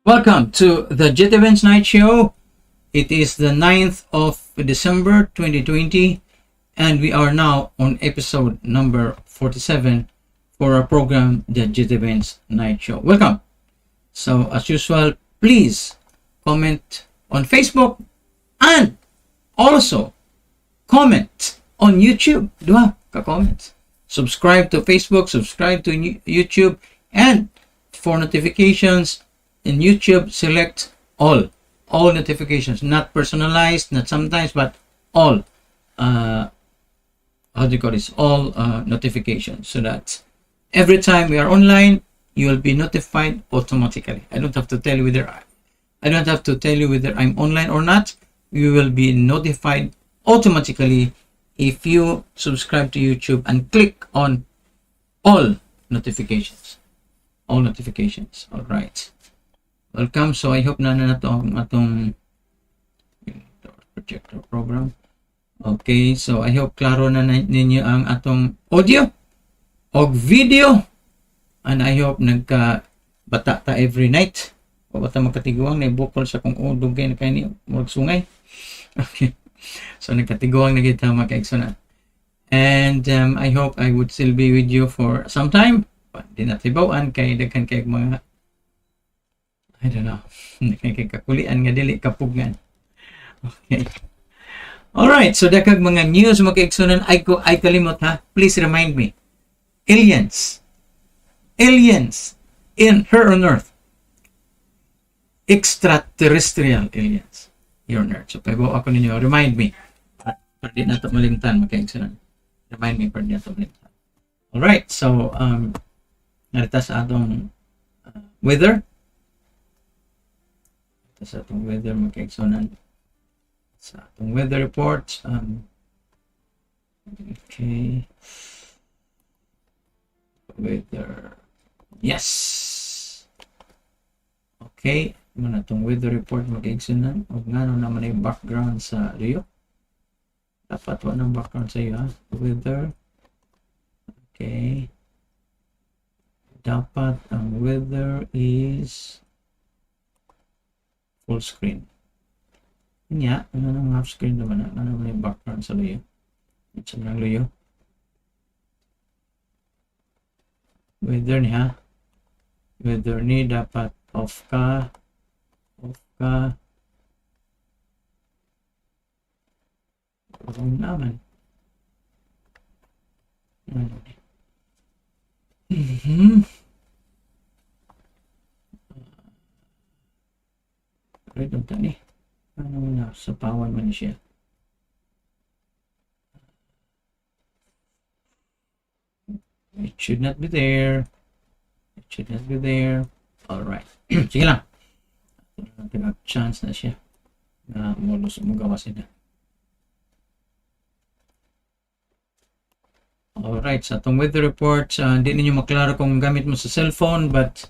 Welcome to the BENZ Night Show. It is the 9th of December 2020 and we are now on episode number 47 for our program, the BENZ Night Show. Welcome. So as usual, please comment on Facebook and also comment on YouTube. Dua ka comments. Subscribe to Facebook, subscribe to YouTube, and for notifications in YouTube, select all notifications, not personalized, not sometimes, but all how do you call this, all notifications, so that every time we are online you will be notified automatically. I don't have to tell you whether I'm online or not. You will be notified automatically if you subscribe to YouTube and click on all notifications. All right. Welcome. So I hope na atong projector program. Okay, so I hope klaro na ninyo ang atong audio o video, and I hope nagka-bata ta every night. O bata magkatiguang na bukol sa kung dugay na kayo niyo magsungay. Okay, so nagkatiguang na kita makaigsunan. And I hope I would still be with you for some time. But di natibawaan kay daghan kay mga I don't know. Kakulian nga dili kapugngan. Okay. Alright, so dakag mga news makaigsunan ay kalimot ha. Please remind me. Aliens in here on Earth. Extraterrestrial aliens here on Earth. So paibaw ako ninyo, remind me. Para di nato malimtan makaigsunan. Remind me para di nato malimtan. Alright, so narita sa atong weather. Sa atong weather makaigsunan. Sa atong weather report. Okay. Weather. Yes. Okay. Muna itong weather report makaigsunan. O nga naman yung background sa Rio. Dapat wala ng background sa iyo ha. Weather. Okay. Dapat ang weather is full screen. Nya, ano nang half screen naman na? Ano naman yung background sa Luyo? Sa lang Luyo. Weather ni ha? Weather ni dapat off ka. Ano naman? Right on tani. Ano na sa pawan man siya. It should not be there. All right. Sige lang. Natin chance na siya na magawa sila. All right. Sa atong weather report, hindi ninyo maklaro kung gamit mo sa cellphone, but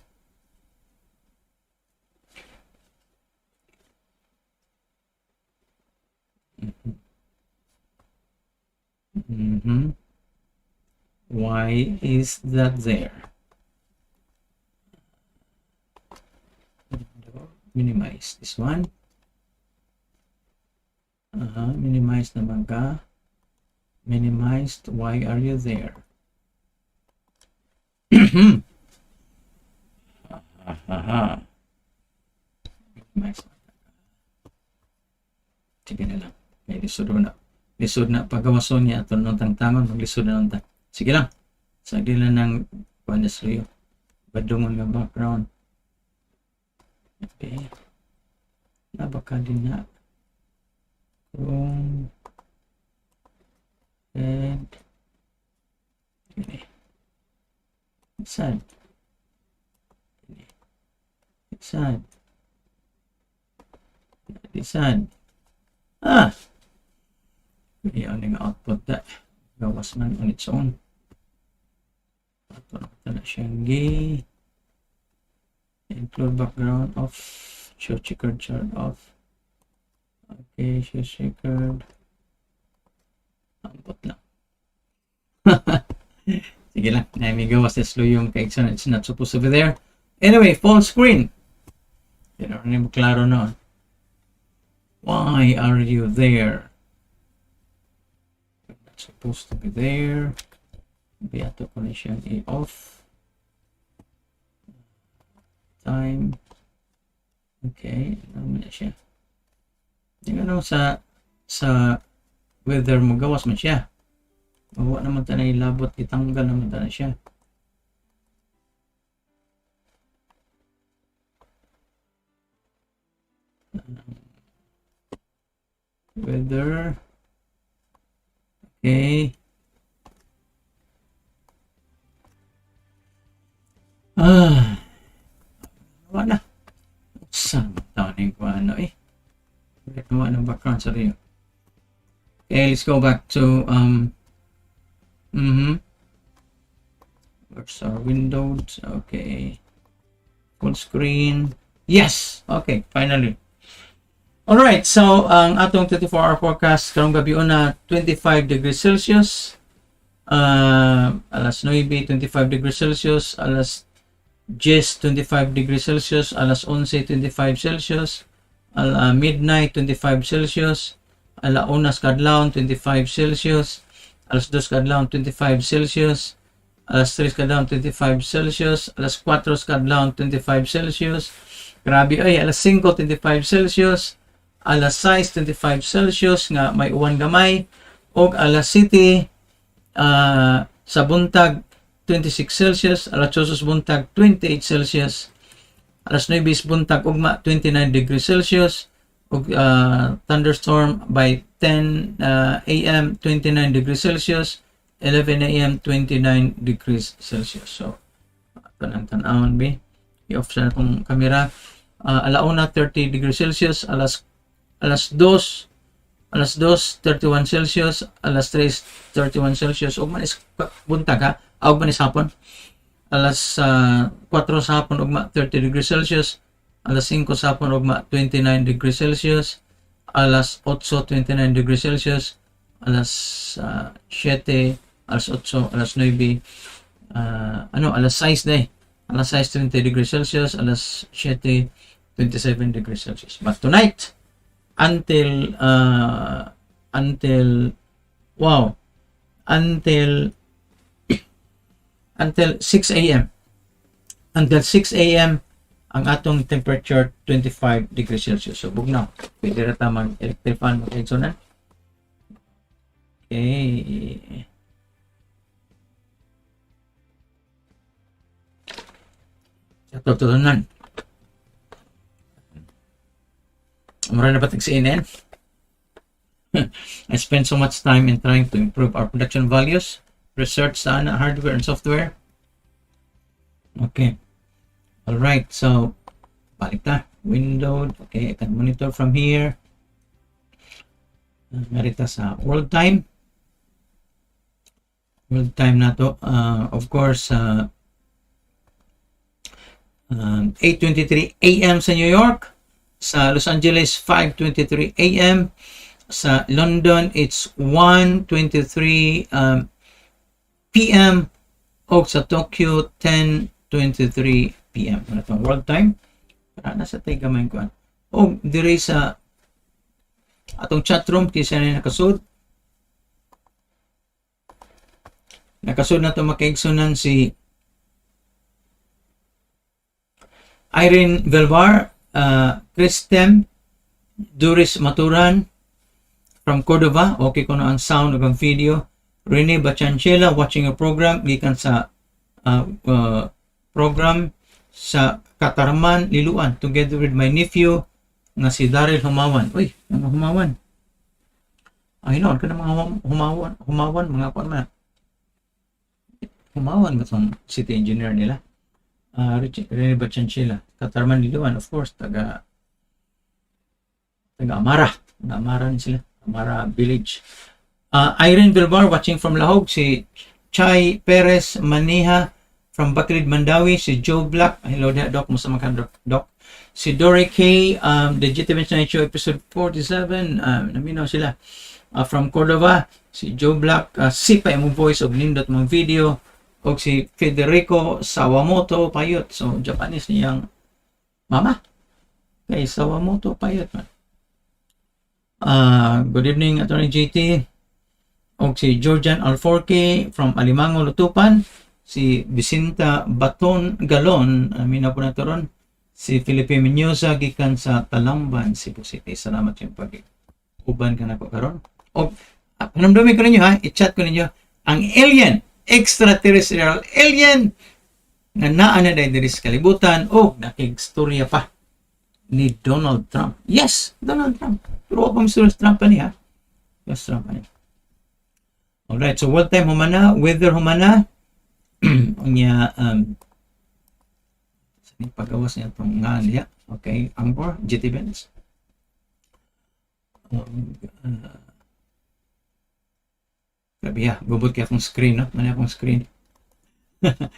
why is that there? Minimize this one. Minimize naman ka. Minimized. Why are you there? Minimize. Sige na lang. May lisod na pagkawason niya ito nung tangtangon, maglisod na nung sige lang. Sagli lang ng Pandesrio. Badungon nga background. Okay. Nabaka din na. Kung and okay. Sad. Yung output that gawas man on its own. Ito na siyang include background off, show checkered chart off. Okay, show checkered. Output lang. Sige lang, may gawas na slow yung kaigsan. It's not supposed to be there. Anyway, full screen. Hindi mo klaro noon. Why are you there? You're not supposed to be there. Be auto connection off. Time. Okay, ano na siya. Yung ano sa weather mo gawas man siya. Mawa naman ta na ilabot, itanggal naman ta na siya. Weather. Okay. Wala na. Saan taning ko ano eh. Gawa ng background sa rin. Okay, let's go back to where's our windows? Okay. Full screen. Yes! Okay, finally. Alright, so ang atong 24-hour forecast karong gabi na 25 degrees Celsius. Alas 9, 25 degrees Celsius. Alas 10, 25 degrees Celsius. Alas 11, 25 Celsius. Midnight, 25 Celsius. Alaunas kadlawon, 25 Celsius. Alas 2 kadlawon, 25 Celsius. Alas 3 kadlawon, 25 Celsius. Alas 4 kadlawon, 25 Celsius. Grabe ay, alas 5, 25 Celsius. Alas 6, 25 Celsius nga may uwan gamay. Og alas 7 sa buntag 26 Celsius. Alas 8 buntag 28 Celsius. Alas 9 buntag ugma 29 degrees Celsius. Og thunderstorm by 10 a.m. 29 degrees Celsius. 11 a.m. 29 degrees Celsius. So tanang-tanawon be. I-off sa akong kamera. Alauna 30 degrees Celsius. Alas 2 31 Celsius. Alas 3 31 Celsius. Og manis buntag ha. Og manis hapon. Alas 4 sa hapon ugma 30 degrees Celsius. Alas 5 sa hapon ugma 29 degrees Celsius. Alas 8 29 degrees Celsius. Alas 7, alas 8, alas 9 alas 6 day. Alas 6 30 degrees Celsius. Alas 7 27 degrees Celsius. But tonight until 6 a.m. Until 6 a.m. ang atong temperature 25 degrees Celsius. So bugnaw. Pwede ra ta mag-electric fan mag-exonan. Okay. Sa tutunan. Mura na ba tag CNN? I spent so much time in trying to improve our production values, research sa hardware and software. Okay. Alright, so balik na. Window. Okay, I can monitor from here. Narita sa world time. World time na to. Of course, 8:23 a.m. sa New York. Sa Los Angeles, 5:23 a.m. Sa London, it's 1:23 p.m. O sa Tokyo, 10:23 p.m. Ano itong world time? Para nasa tayo gamay ko. O, dire sa atong chat room, kisa na nakasud. Nakasud na ito makaigsunan si Irene Velvar, Christem, Doris Maturan from Cordova. Okay ko na ang sound ng video. Rene Bachanchela watching a program gikan sa program sa Katarman, Liluan, together with my nephew nga si Daryl Humawan. Uy, mga Humawan. Ay, noon ka na mga Humawan, mga kuan man. Humawan ba itong city engineer nila? Rene Bachanchila. Katarman, Liluan, of course, taga Amara. Amara din sila. Amara Village. Irene Bilbar watching from Lahog. Si Chai Perez Maniha from Bacrid, Mandawi. Si Joe Black. Hello there, Doc. Musta mga Doc. Si Dory K. The GTV Night Show episode 47. Naminaw sila. From Cordova. Si Joe Black. Sipa yung voice of nindot mong video. O si Federico Sawamoto Payot. So, Japanese niyang mama. Kay Sawamoto payat man. Good evening, Attorney JT. O si Georgian Alforque from Alimango, Lutupan. Si Vicenta Baton Galon, amin na po na ito ron. Si Felipe Menyosa, gikan sa Talamban, Cebu City. Salamat yung pag-uban ka na po karon. O, panamdumi ko ninyo ha, i-chat ko ninyo. Ang alien, extraterrestrial alien, nga naa na dahil sa kalibutan, o nakigstorya pa ni Donald Trump. Yes, Donald Trump. Pero ako Mr. Trump pa niya. Yes, Trump pa niya. Alright, so what time humana? Weather humana? Niya, saan pagawas niya itong nga niya? Okay, Angkor, GT BENZ. Grabe ya, gubot kaya akong screen, no? Mali akong screen.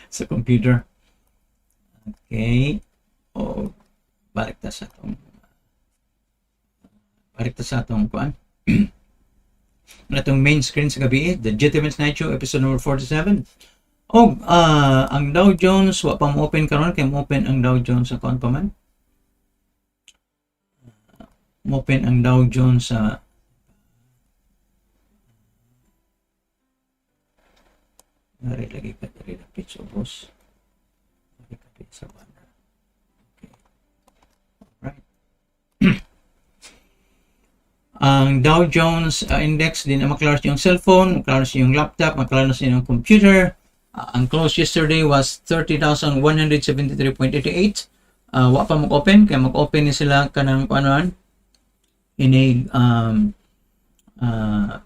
Sa computer. Okay. O, balik ta sa atong kuan. Natong main screen sa gabi, the GT BENZ Night Show, episode number 47. Ang Dow Jones, wa pa mo-open karon kay mo-open ang Dow Jones sa kuan pa man. Mo-open ang Dow Jones sa Nari lagi ka dari na pitch o boss. Nari ka din sa banner. Okay. Alright. Ang Dow Jones Index, din na maklaros yung cellphone, maklaros yung laptop, maklaros yung computer. Ang close yesterday was 30,173.88. Wa pa mag-open, kaya mag-open ni sila kanang paanoan.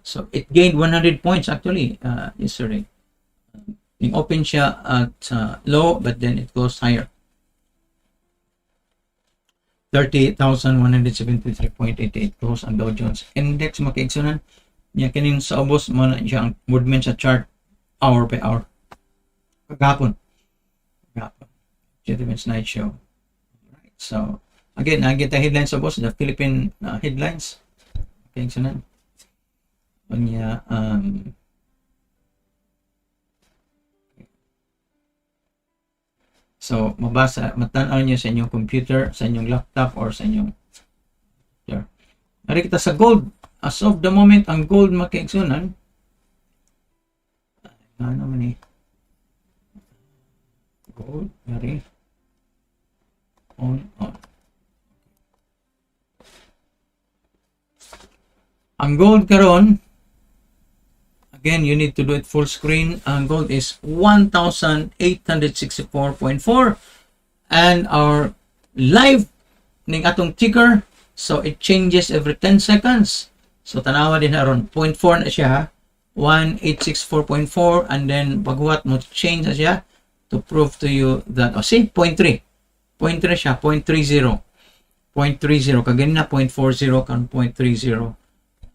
So it gained 100 points actually yesterday. Open siya at low, but then it goes higher. 30,173.88 close ang Dow Jones Index. Makaigsunan niya kining sa ubos mo na siya ang movement sa chart hour by hour. Kagapon. GT BENZ Night Show. Right. So again, nakita headlines sa ubos, the Philippine headlines. Makaigsunan. Niya so, mabasa, matanaw niyo sa inyong computer, sa inyong laptop, or sa inyong computer. Nari kita sa gold. As of the moment, ang gold makaigsunan. Ano naman eh. Gold, nari. On. Ang gold karon, again, you need to do it full screen. Ang gold is 1,864.4. And our live ning atong ticker, so it changes every 10 seconds. So tanawa din aron 0.4 na siya ha. 1,864.4, and then paghuwat mo change na siya to prove to you that, see, 0.3. 0.3 siya, 0.30. 0.30. Kagani na 0.40 kan 0.30.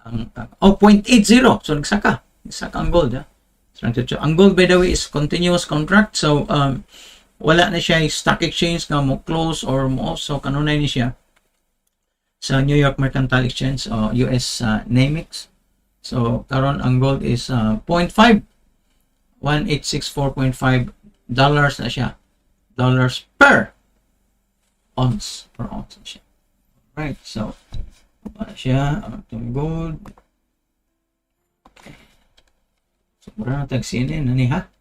0.80. So nagsaka. Isa ang gold, ha? Ang gold, by the way, is continuous contract. So, wala na siya stock exchange na mo close or mo off. So, kanunay ni siya sa New York Mercantile Exchange o US NYMEX. So, karon ang gold is 0.5. 1,864.5 dollars na siya. Dollars per ounce. Per ounce na siya. Right. So, para siya, itong gold. Mura na tagsinin na ni ha.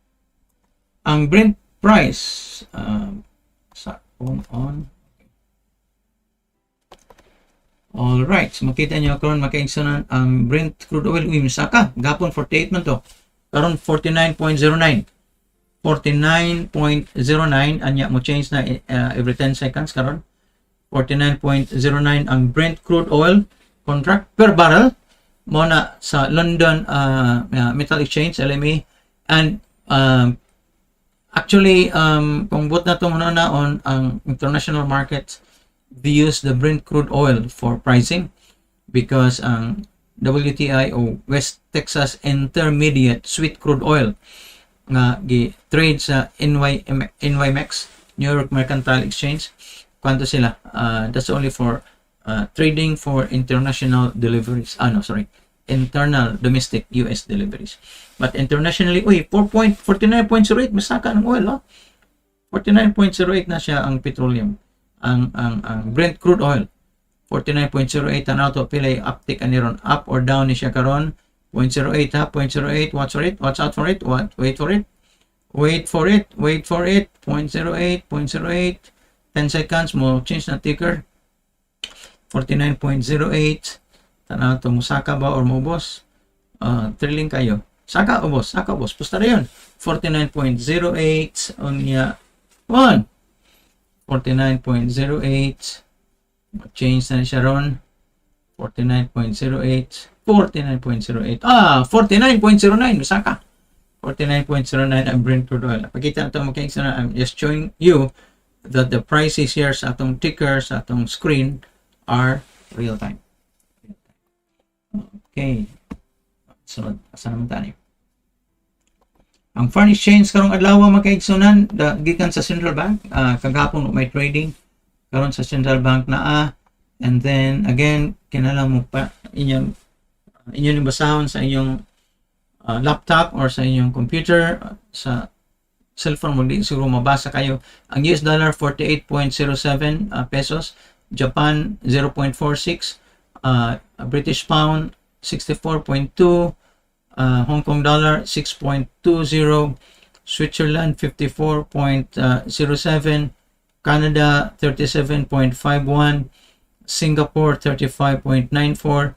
Ang Brent price sa on. Alright, so makita nyo karon makaigsunan ang Brent crude oil misaka gapon 48 man to. Karon 49.09. 49.09 anya mo change na every 10 seconds karon. 49.09 ang Brent crude oil contract per barrel mo na sa London Metal Exchange, LME. And actually, kung but na itong on ang international markets, they use the Brent crude oil for pricing because ang WTI o West Texas Intermediate Sweet Crude Oil nga gi-trade sa NYMEX, New York Mercantile Exchange. Kwanto sila? That's only for trading for international deliveries. Internal domestic US deliveries. But internationally, 49.08 masaka ng oil, 49.08 na siya ang petroleum. ang Brent crude oil 49.08 tanaw to pilay uptick ani ron, up or down ni siya karon 0.08 ha, 0.08. Watch out for it, wait for it, 0.08, 10 seconds mo change na ticker 49.08. Tanaw to musaka ba or mubos, thrilling kayo, saka ubos pusta na yun 49.08 unya 49.08 change na siya ron 49.08 49.09 musaka 49.09 ang Brent crude oil. Pagkita nato makikita na, I'm just showing you that the prices here sa atong ticker sa atong screen are real time. Okay. So, asa naman tayo? Ang foreign exchange karong adlaw makaigsunan gikan sa central bank, kagapon may trading karon sa central bank naa, and then again kinahanglan mo pa inyong basahon sa inyong laptop or sa inyong computer, sa cellphone mo di siguro mabasa kayo. Ang US dollar 48.07 pesos, Japan 0.46, British pound 64.2, Hong Kong dollar 6.20, Switzerland 54.07, Canada 37.51, Singapore 35.94,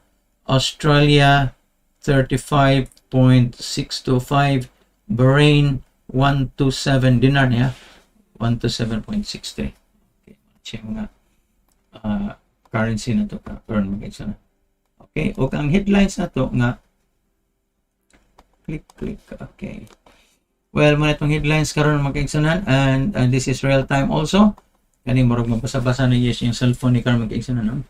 Australia 35.625, Bahrain 127 dinar niya 127.63. Okay, check mga currency na to karon mga. Okay, o ang headlines na to nga click. Okay, well muna itong headlines karon mga kaigsunan, and this is real time also. Kani murag mabasa-basa na yes yung cellphone ni karon mga kaigsunan, no?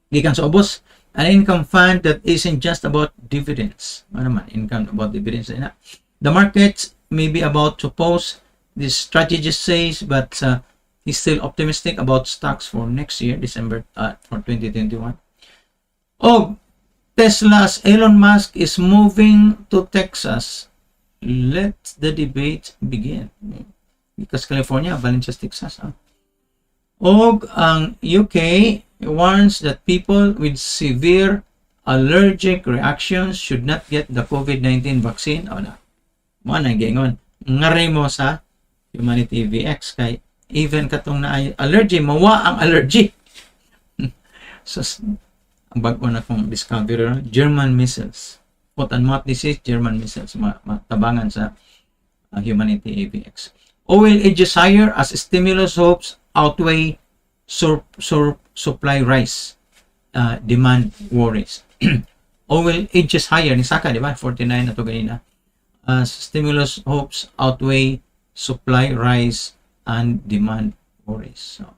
Gikan sa ubos, an income fund that isn't just about dividends. Ano naman, income about dividends na. The markets may be about to pause, this strategist says, but he's still optimistic about stocks for next year, December for 2021. Oh, Tesla's Elon Musk is moving to Texas. Let the debate begin. Because California, Valencia, Texas. Og ang UK warns that people with severe allergic reactions should not get the COVID-19 vaccine. O na, mo na gingon. Ngaray mo sa Humanity VX kay even katong na allergy, mawa ang allergy. So, ang bago na kong discovery, German missiles. Foot and mouth disease, German missiles. Matabangan sa Humanity AVX. Oil edges higher as stimulus hopes outweigh supply rise. Demand worries. Oil edges higher. Ni Saka, di ba? 49 na to ganina. Stimulus hopes outweigh supply rise and demand worries. So,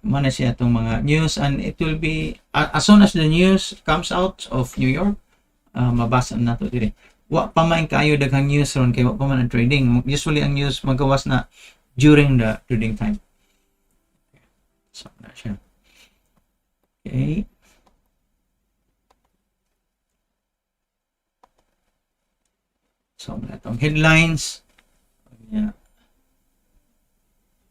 mana siya itong mga news, and it will be as soon as the news comes out of New York, mabasa na to dire. Wa pa man kayo daghang news ron kay wa pa man ang trading. Usually ang news magawas na during the trading time. So na siya. Okay. So na itong headlines. Yeah.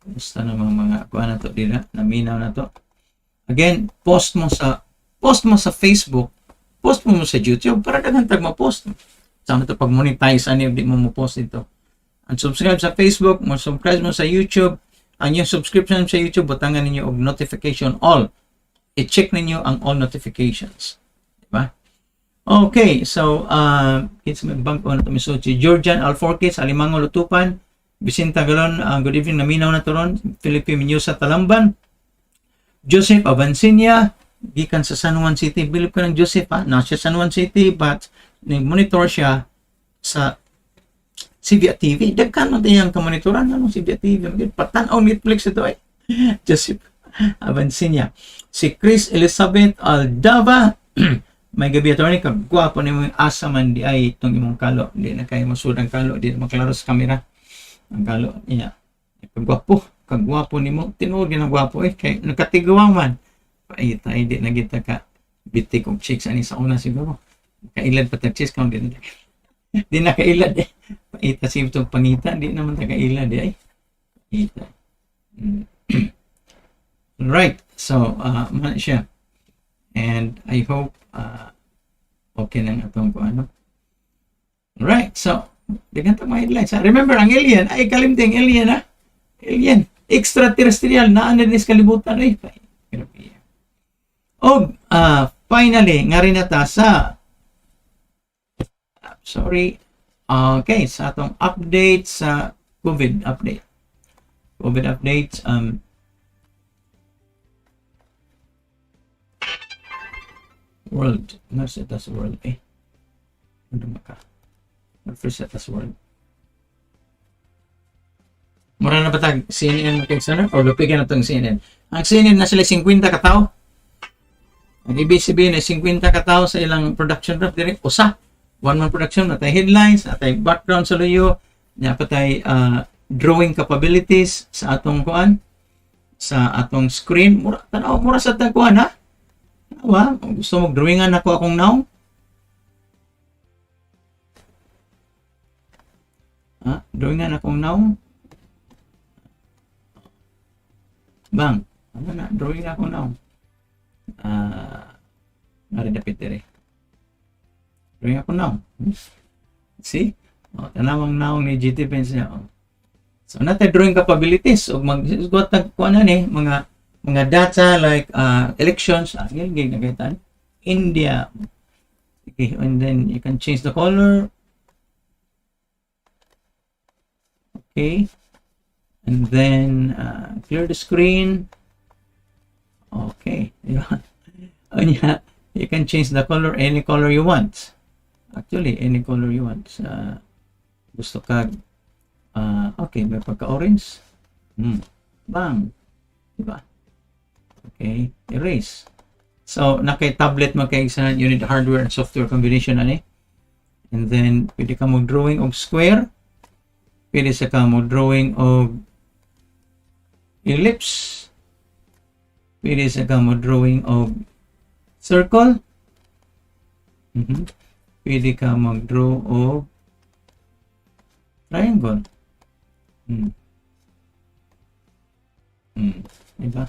Kumusta naman mga kuha na to dila, naminaw na to. Again, post mo sa Facebook, post mo sa YouTube para daghang tag ma-post. Sana to pag monetize ani di mo mo-post ito. And subscribe sa Facebook, mo subscribe mo sa YouTube. Ang yung subscription sa YouTube, butangan ninyo og notification all. I-check ninyo ang all notifications. Diba? Okay, so kids may bangko na to misuchi. Georgian Alforkis, Alimango Lutupan, Vicenta Galon, good evening, naminaw na to ron. Philippine News sa Talamban. Joseph Abansinia, gikan sa San Juan City. Bilip ko ng Joseph, ha? Nasa San Juan City, but monitor siya sa CBA TV. Dagkan mo tayong kamonitoran ng CBA TV. Patanaw Netflix ito eh. Joseph Abansinia. Si Chris Elizabeth Aldava, may gabi attorney, kagwapo ni mo yung asa man di ay itong imong kalo. Di na kayo masud ang kalo, di na maklaro sa kamera. Ang kalo niya. Kagwapo ni mo. Tinuod din ang gwapo eh. Kaya nagkatiguang man. Paita, hindi na kita ka bitik og chicks ani sa una siguro. Kailad pa tag-chicks kung din. Di na kailad eh. Paita si itong pangita. Di naman taga-ilad eh. Paita. Right. So, man siya. And I hope okay nang atong ko ano. Right. So, dagan ta mga headlines. Remember, ang alien, ay kalimting alien ha. Alien. Extraterrestrial na ano din sa kalibutan. Ay, o, finally, nga rin nata sa sorry. Okay, sa atong update sa COVID update. COVID updates. World. Nasa tas world eh. Ano maka? First set as world. Mura na ba tag CNN makikisana? O lupigan na itong CNN. Ang CNN na sila 50 katao. Ang ibig sabihin ay 50 katao sa ilang production draft. Usa. One man production. Natay headlines. Natay background sa luyo. Napatay drawing capabilities sa atong kuan. Sa atong screen. Mura, tanaw, mura sa atong kuan ha. Tanawa. Gusto mo drawingan ako akong naong. Drawingan akong naong. Bang, ano na, drawing ako now. Naridapit dire. Drawing ako now. See? Tanawang now ni GT Pens niya. So, natin drawing capabilities. O mag-sugot na kuha na ni, mga data like elections. Gilgig na kaitan. India. Okay, and then you can change the color. Okay. And then clear the screen. Okay. And yeah, you can change the color any color you want. Actually, any color you want. Gusto ka okay, may pagka-orange. Bang. Diba? Okay, erase. So, naka-tablet mo kay isa, you need hardware and software combination ani. And then pwede ka mo drawing of square. Pwede sa ka mo drawing of ellipse. Pwede sa ka mo drawing of circle. Pwede ka mag-draw of triangle. Diba?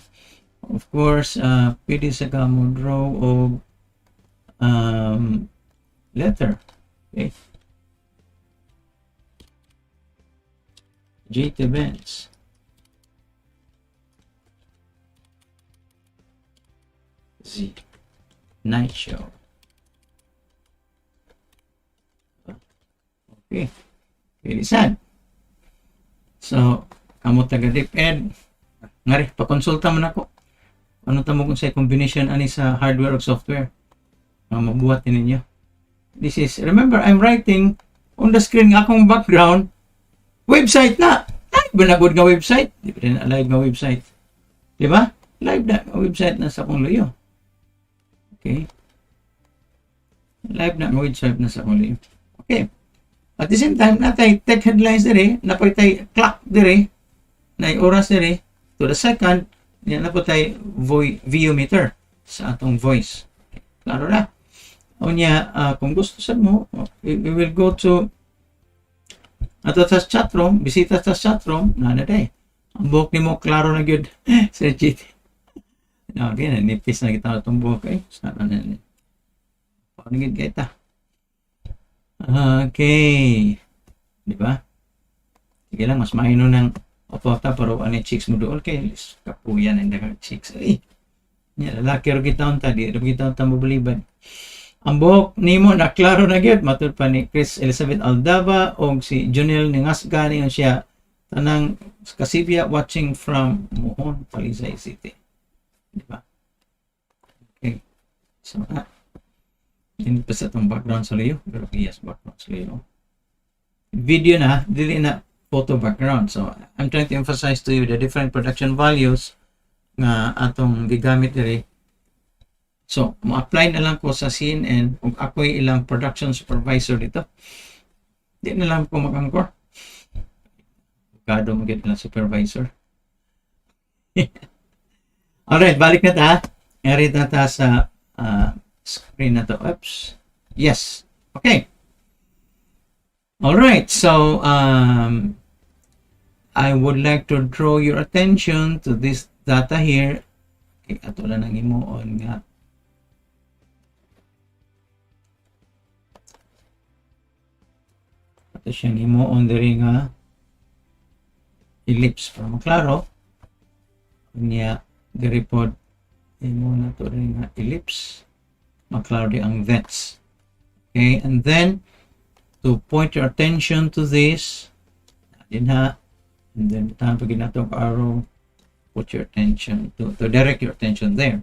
Of course, pwede sa ka mo draw of letter. Okay. JT BENZ. Nightshow. Okay. Very sad. So, kamo taga DepEd. Ngari, pakonsulta man ako. Ano tamo kung sa combination ani sa hardware o software? Mabuhat ninyo. This is, remember, I'm writing on the screen nga akong background. Website na. Live ba na good nga website? Di ba na live nga website? Di ba? Live na website na sa akong luyo. Okay. Live na website na sa akong luyo. Okay. At the same time, natay tech headlines dire, napay clock dire, na oras dire, to the second, napay VU meter sa atong voice. Okay. Klaro na. O niya, kung gusto sa mo, we will go to ato sa chatroom, bisita sa chatroom, na day. Ang buhok ni mo, klaro na good. Sir GT. Okay, nipis na kita itong buhok. Sana na yan. Panigid kita. Okay. Di ba? Sige lang, mas mahino ng opota, pero ano yung chicks mo doon. Okay, kapuyan ang dagang chicks. Ay, lalaki ro kita unta, di ro kita unta mabaliban. Ang buhok nimo na klaro na gyud matud pa ni Chris Elizabeth Aldaba o si Junel Ningasga niyon siya tanang kasibya watching from Mohon, Talisay City. Di ba? Okay. So, hindi pa sa itong background sa liyo. Pero yes, background sa liyo. Video na, dili na photo background. So, I'm trying to emphasize to you the different production values nga atong gigamit diri. So, ma-apply na lang ko sa CNN kung ako'y ilang production supervisor dito. Di na lang ko mag-angkor. Bukado mag-get na supervisor. Alright, balik na ta. Ngarit na ta sa screen na to. Oops. Yes. Okay. Alright, so I would like to draw your attention to this data here. Okay, ato lang nang imuon nga. Ato siyang imuon diri nga ellipse para maklaro. Niya diri pod imo na to rin nga ellipse. Maklaro di ang VETs. Okay, and then to point your attention to this, din ha, and then tahan pag ginatong arrow, put your attention to direct your attention there.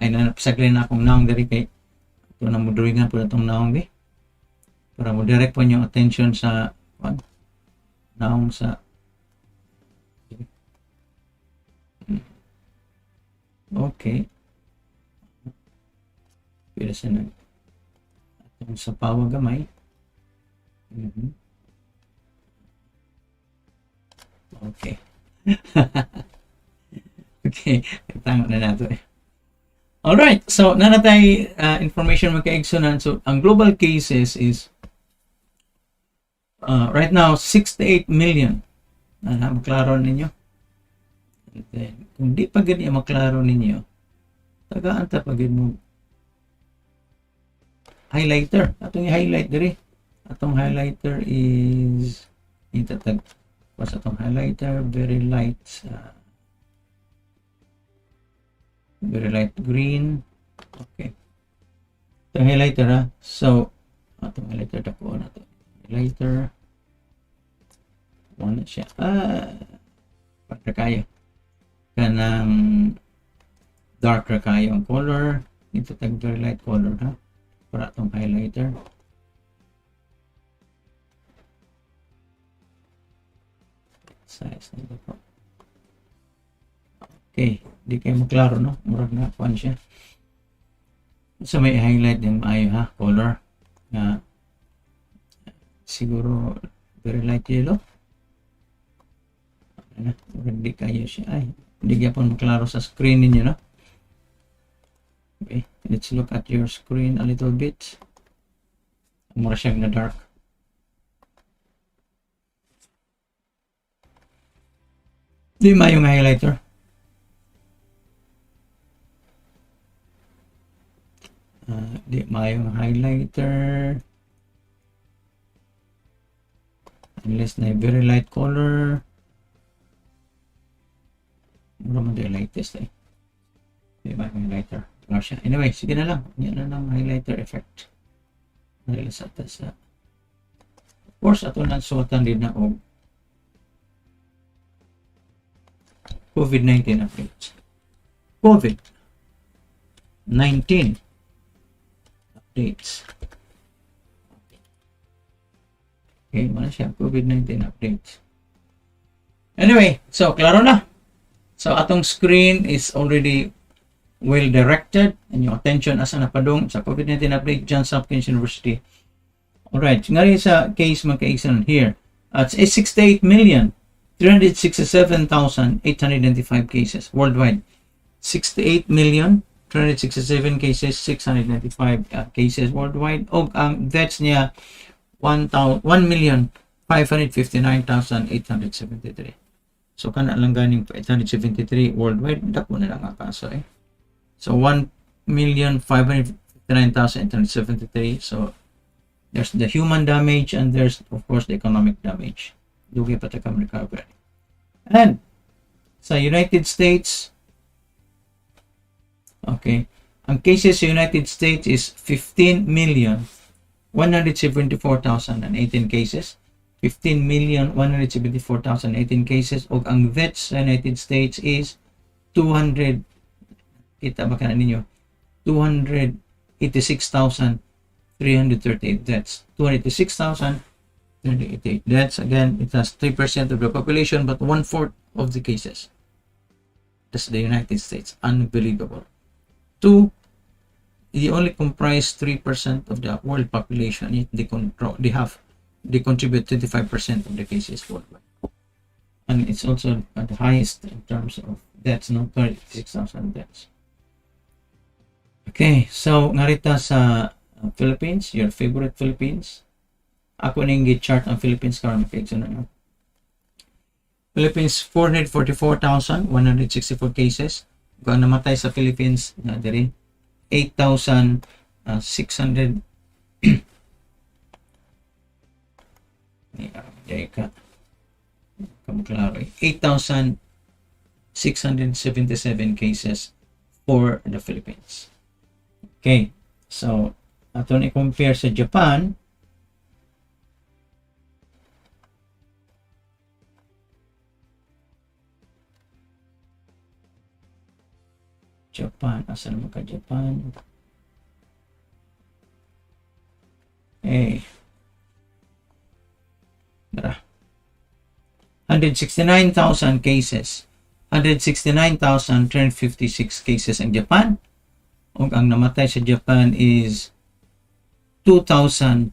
Ay napasagli na akong naong diri kay ito na mo drawingan po na itong naong di para mo direct po yung attention sa naong sa okay pwede sa nag atong sa pawa gamay. Okay. Okay, tango na nato eh. Alright, so nanatay information magkaigsunan. So ang global cases is right now 68 million. Maklaro ninyo. And then, kung di pa ganyan maklaro ninyo, tagaan ta pagid mo highlighter. Atong i-highlight diri. Atong highlighter is itatag was atong highlighter very light green. Okay, itong highlighter ha. So atong highlighter dako na to. Highlighter wala siya para kayo kanang darker kayo ang color. Ito tag very light color ha para atong highlighter. Size nito po. Okay, di kayo maklaro no, murag na kuan siya. So may highlight din maayo ha, color na siguro very light yellow. Murag di kayo siya ay di gyapon maklaro sa screen ninyo no. Okay, let's look at your screen a little bit. Mura siya na dark. Di mayong highlighter. Di mayong highlighter. Unless na very light color. Mura man di lightest eh. Di mayong highlighter. Wala siya. Anyway, sige na lang. Yan na lang highlighter effect. Dahil sa atas. Of course, ato na suotan din na og COVID-19 updates. COVID-19 updates. Okay, mana siya COVID-19 updates. Anyway, so klaro na. So atong screen is already well directed and yung attention asa napadong sa COVID-19 update Johns Hopkins University. Alright, ngari sa case magkaigsan here. It's 68,367,895 cases worldwide. 68,367 cases, 695 cases worldwide. O ang deaths niya 1,559,873. So kana lang ganing 873 worldwide. Dako na lang ang kaso eh. So 1,559,873. So there's the human damage and there's of course the economic damage. Dugi pa ta kam recover. And sa United States, okay, ang cases sa United States is 15,174,018 cases. 15,174,018 cases. O ang deaths sa United States is 200, kita ba ka na ninyo? 286,338 deaths. 286,388 deaths. Again, it has 3% of the population, but 1/4 of the cases. That's the United States. Unbelievable. Two, they only comprise 3% of the world population. Yet they contribute 25% of the cases worldwide. And it's also at the highest in terms of deaths, no? 36,000 deaths. Okay, so narita sa Philippines, your favorite Philippines. Ako ning gi-chart ang Philippines karon kay no. Philippines 444,164 cases. Kung namatay sa Philippines na diri 8,600 8,677 cases for the Philippines. Okay, so ato ni compare sa Japan. Asa naman ka Japan? Eh, 169,000 cases. 169,356 cases ang Japan. Ug ang namatay sa Japan is 2,366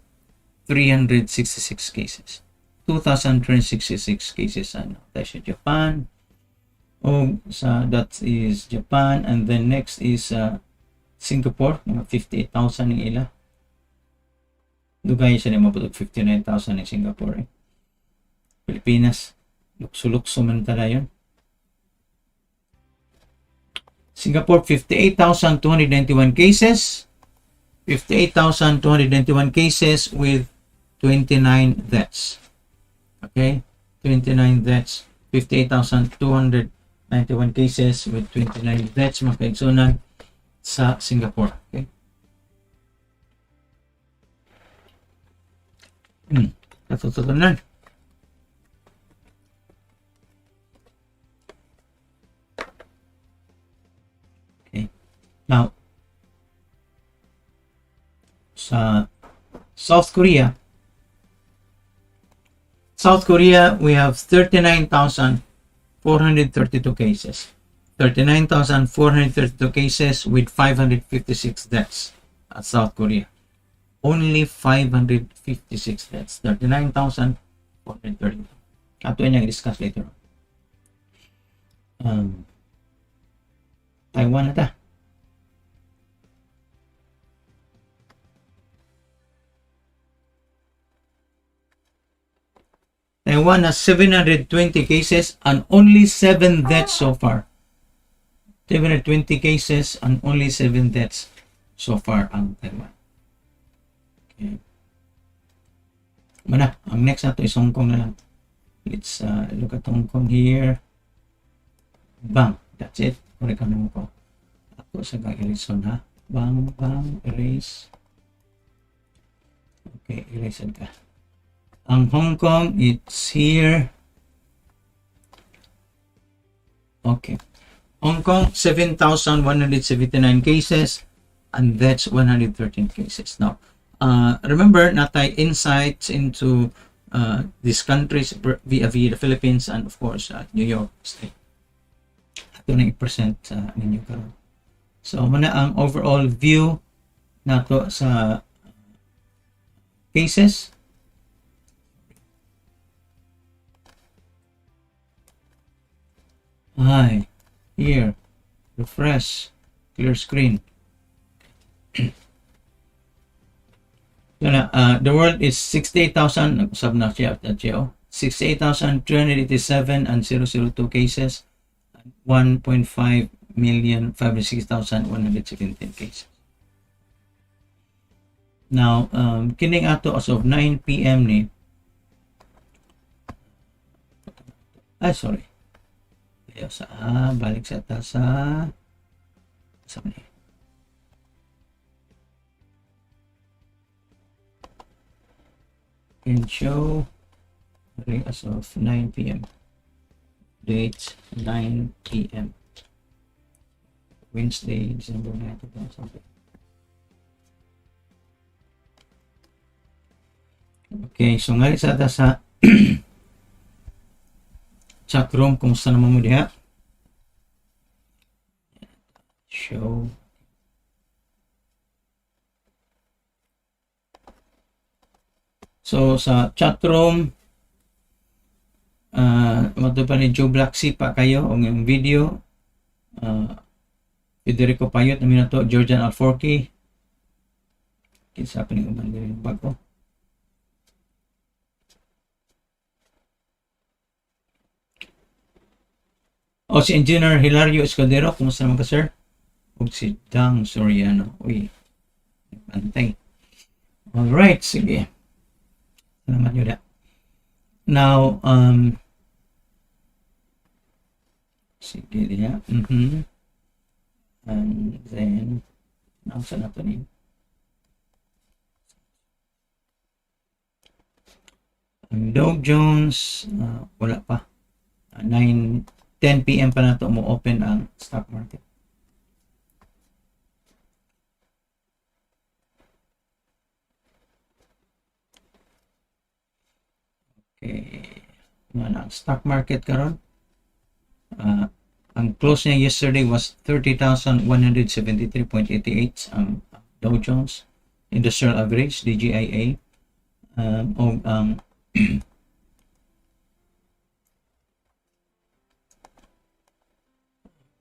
cases. 2,366 cases ang namatay sa Japan. O that is Japan, and then next is Singapore, mga 58,000 ng ila. Dugay siya na mabutog 59,000 ng Singapore. Pilipinas, lukso-lukso man tala yun. Singapore, 58,291 cases. 58,291 cases with 29 deaths. Okay, 29 deaths. 58,291 cases with 29 deaths mga kaigsunan sa Singapore. Okay. Natutunan. Okay. Now, sa South Korea, we have 39,432 cases. 39,432 cases with 556 deaths at South Korea. Only 556 deaths. 39,432. Ato yung discuss later on. Taiwan na ta. Taiwan has 720 cases and only 7 deaths so far. 720 cases and only 7 deaths so far ang Taiwan. Okay. Mana, ang next nato is Hong Kong na lang. Let's look at Hong Kong here. Bang, that's it. Correct mo ko. Ako sa erase ha. Bang, erase. Okay, erase ka. Ang Hong Kong, it's here. Okay. Hong Kong, 7,179 cases and that's 113 cases. Now, remember, natay insights into these countries via the Philippines and of course New York State. Ito na i-present ninyo karon. So, muna ang overall view nato sa cases. Hi, here, refresh, clear screen. The world is 68,000, sub na siya, 68,387 and 002 cases, 1.5 million 506,117 cases. Now, kining ato as of 9 p.m. ni, sorry. Balik sa ta sa ni. Can show as of 9 p.m. Date 9 p.m. Wednesday, December 9, 2000. Okay, so ngayon sa ta sa chat room, kumusta naman mo diha? Show. So sa chat room, matupan ni Joe Black pa kayo ang yung video. Federico Payot na minato, Georgian Alforky. Kinsa pa ni uman din bago. O si Engineer Hilario Escudero, kumusta naman ka, sir? O si Dang Soriano. Uy, pantay. Alright, sige. Salamat yun. Now, sige diya. And then, nasa na ito niyo? Ang Dow Jones, wala pa. 10 p.m. pa na ito mo open ang stock market. Okay. Ang stock market karon. Ang close niya yesterday was 30,173.88 ang Dow Jones Industrial Average, DJIA. O ang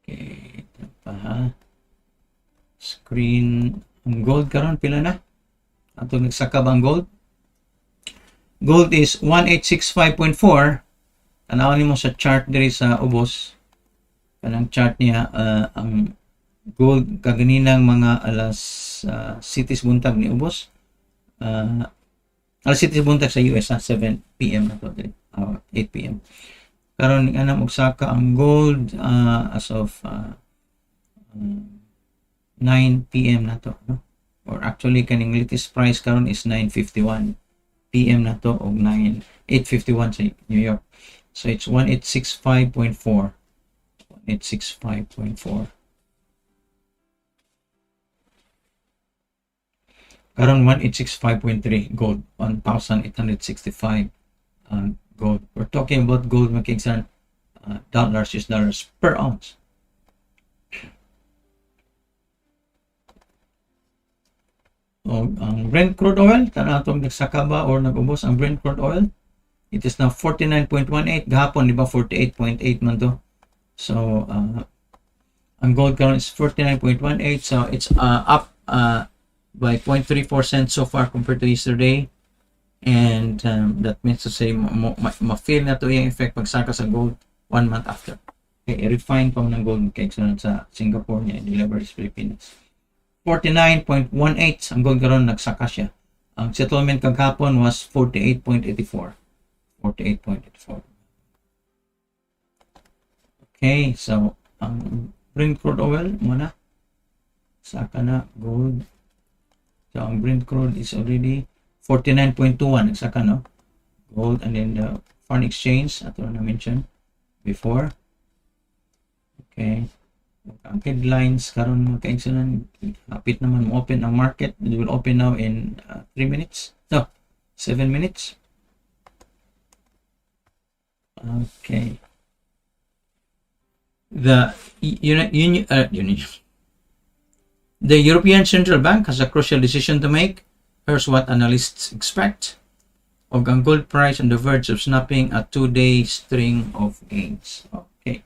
okay, ito pa ha. Screen, ang gold karon pila na? Ato nagsakab ang gold. Gold is 1865.4. Tanawin mo sa chart diri sa ubos. Kanang chart niya, ang gold kaganinang mga alas cities buntag ni ubos. Alas cities buntag sa US 7 p.m. na to, 8 p.m. Karon ning anam ugsaka ang gold as of 9 p.m. na to, no? Or actually kaning latest price karon is 9:51 p.m. na to og 8:51 sa New York. So it's 1865.4. 1865.4. Karon 1865.3 gold, 1,865 gold. We're talking about gold makiksan dollars, US dollars per ounce. O ang Brent crude oil, tanatong nagsaka ba or nag-ubos ang Brent crude oil? It is now 49.18. Gahapon, di ba 48.8 man to? So, ang gold karon is 49.18. So, it's up by 0.34 cents so far compared to yesterday. And that means to say, ma-feel na to yung effect pagsaka sa gold 1 month after. Okay, i-refine pa mo ng gold cake sa Singapore niya, delivered sa Pilipinas. 49.18 ang gold karon nagsaka siya. Ang settlement kagahapon was 48.84. 48.84. Okay, so ang Brent crude oil muna saka na gold. So ang Brent crude is already 49.21 saka no gold, and then the foreign exchange ato na mention before. Okay, ang headlines karon mga kaigsunan, hapit naman mo open ang market. It will open now in 3 minutes, no 7 minutes. Okay. The European Central Bank has a crucial decision to make. Here's what analysts expect. Og ang gold price on the verge of snapping a 2-day string of gains. Okay.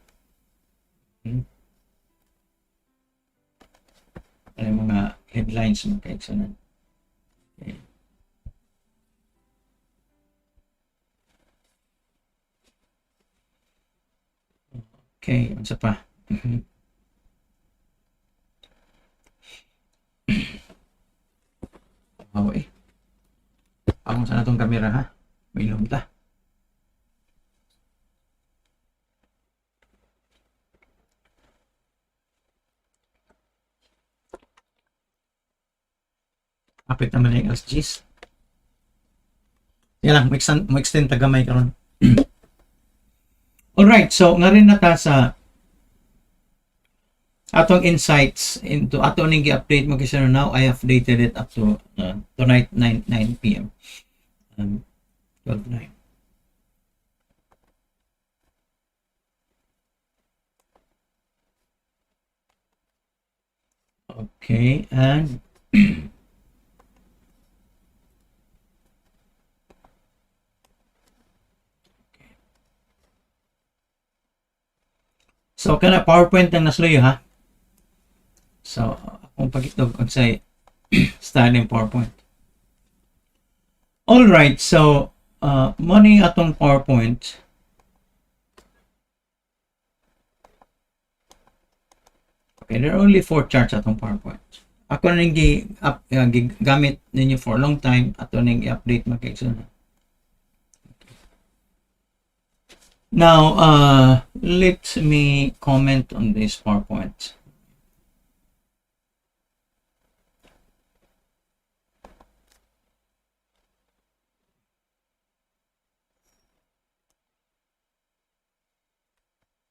Ay mga headlines mga kaigsunan. Okay. Okay, ano pa? Okay. Ang sana tong kamera ha? May ilong ta. Apit naman yung LSGs. Yan lang, mo-extend tagamay karon. Alright, so nga rin na ta sa atong insights into ato ning gi-update mo kasi now. I have updated it up to tonight 9 p.m. 12:09. Okay, and so kana PowerPoint ang nasloyo ha. So akong pagitog og say style ng PowerPoint. All right, so money atong PowerPoint. Okay, there are only 4 charts atong PowerPoint. Ako na gigamit ninyo for a long time. Ato nang i-update makiksunod. Now, let me comment on this PowerPoint.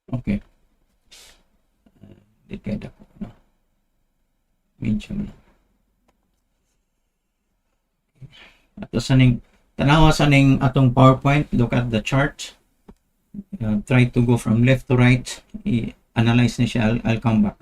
Okay. Dikeda ko na. Medium na. Ato saning tanawa saning atong PowerPoint, look at the chart. Try to go from left to right. Analyze na siya. I'll come back.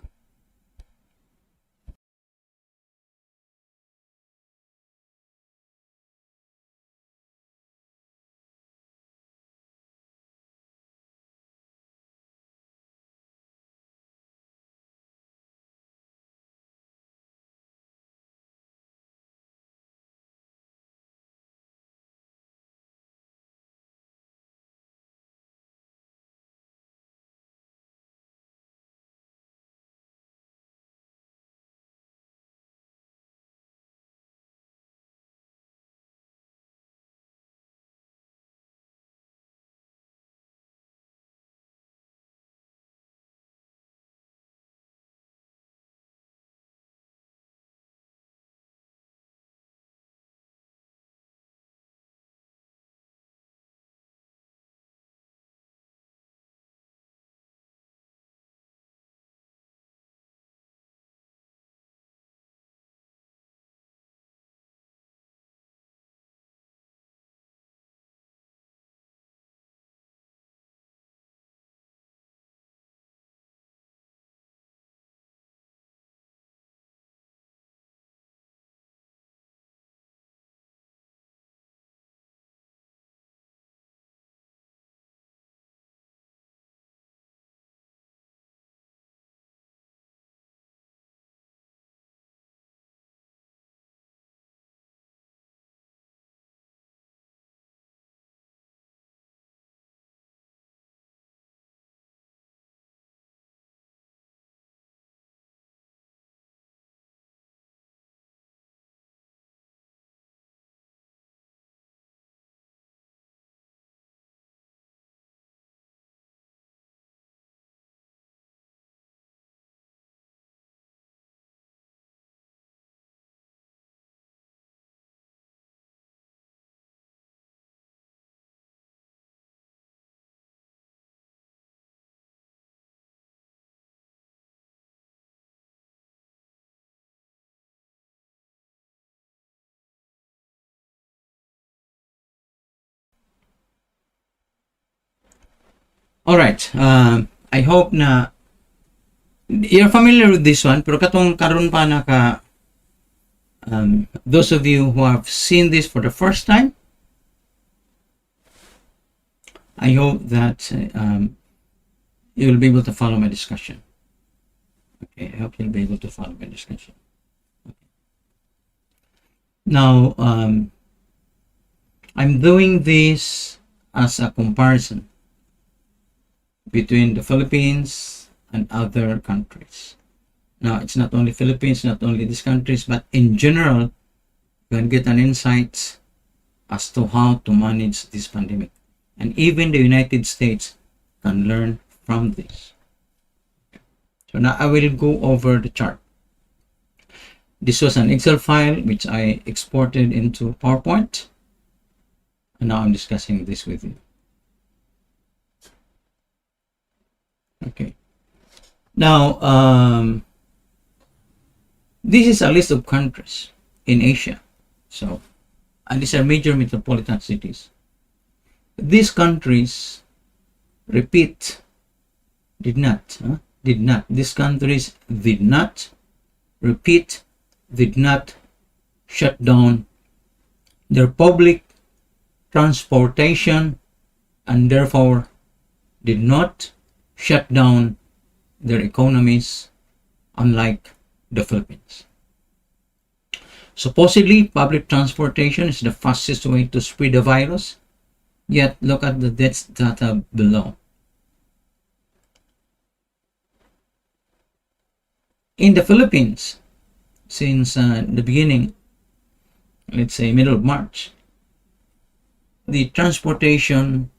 Alright, I hope na you're familiar with this one, pero katong karon pa naka those of you who have seen this for the first time, I hope that you will be able to follow my discussion. Okay, I hope you'll be able to follow my discussion. Okay. Now, I'm doing this as a comparison between the Philippines and other countries. Now, it's not only Philippines, not only these countries, but in general, you can get an insight as to how to manage this pandemic. And even the United States can learn from this. So now I will go over the chart. This was an Excel file which I exported into PowerPoint. And now I'm discussing this with you. Okay. Now, this is a list of countries in Asia. So, and these are major metropolitan cities. These countries, repeat, did not. These countries did not, repeat, did not shut down their public transportation and therefore did not shut down their economies, unlike the Philippines. Supposedly, public transportation is the fastest way to spread the virus, yet look at the deaths data below. In the Philippines, since the beginning, let's say middle of March, the transportation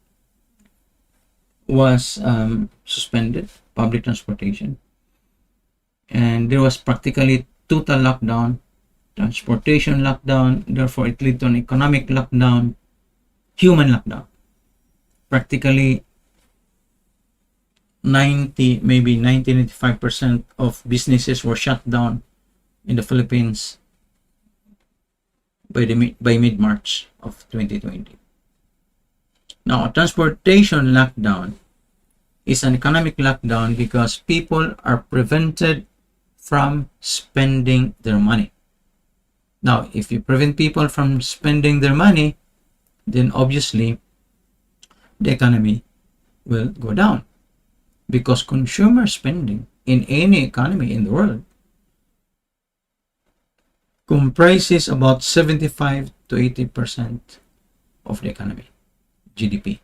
was suspended, public transportation, and there was practically total lockdown, transportation lockdown. Therefore it led to an economic lockdown, human lockdown. Practically 95% of businesses were shut down in the Philippines by mid-March of 2020. Now, a transportation lockdown is an economic lockdown because people are prevented from spending their money. Now, if you prevent people from spending their money, then obviously the economy will go down, because consumer spending in any economy in the world comprises about 75 to 80% of the economy, GDP.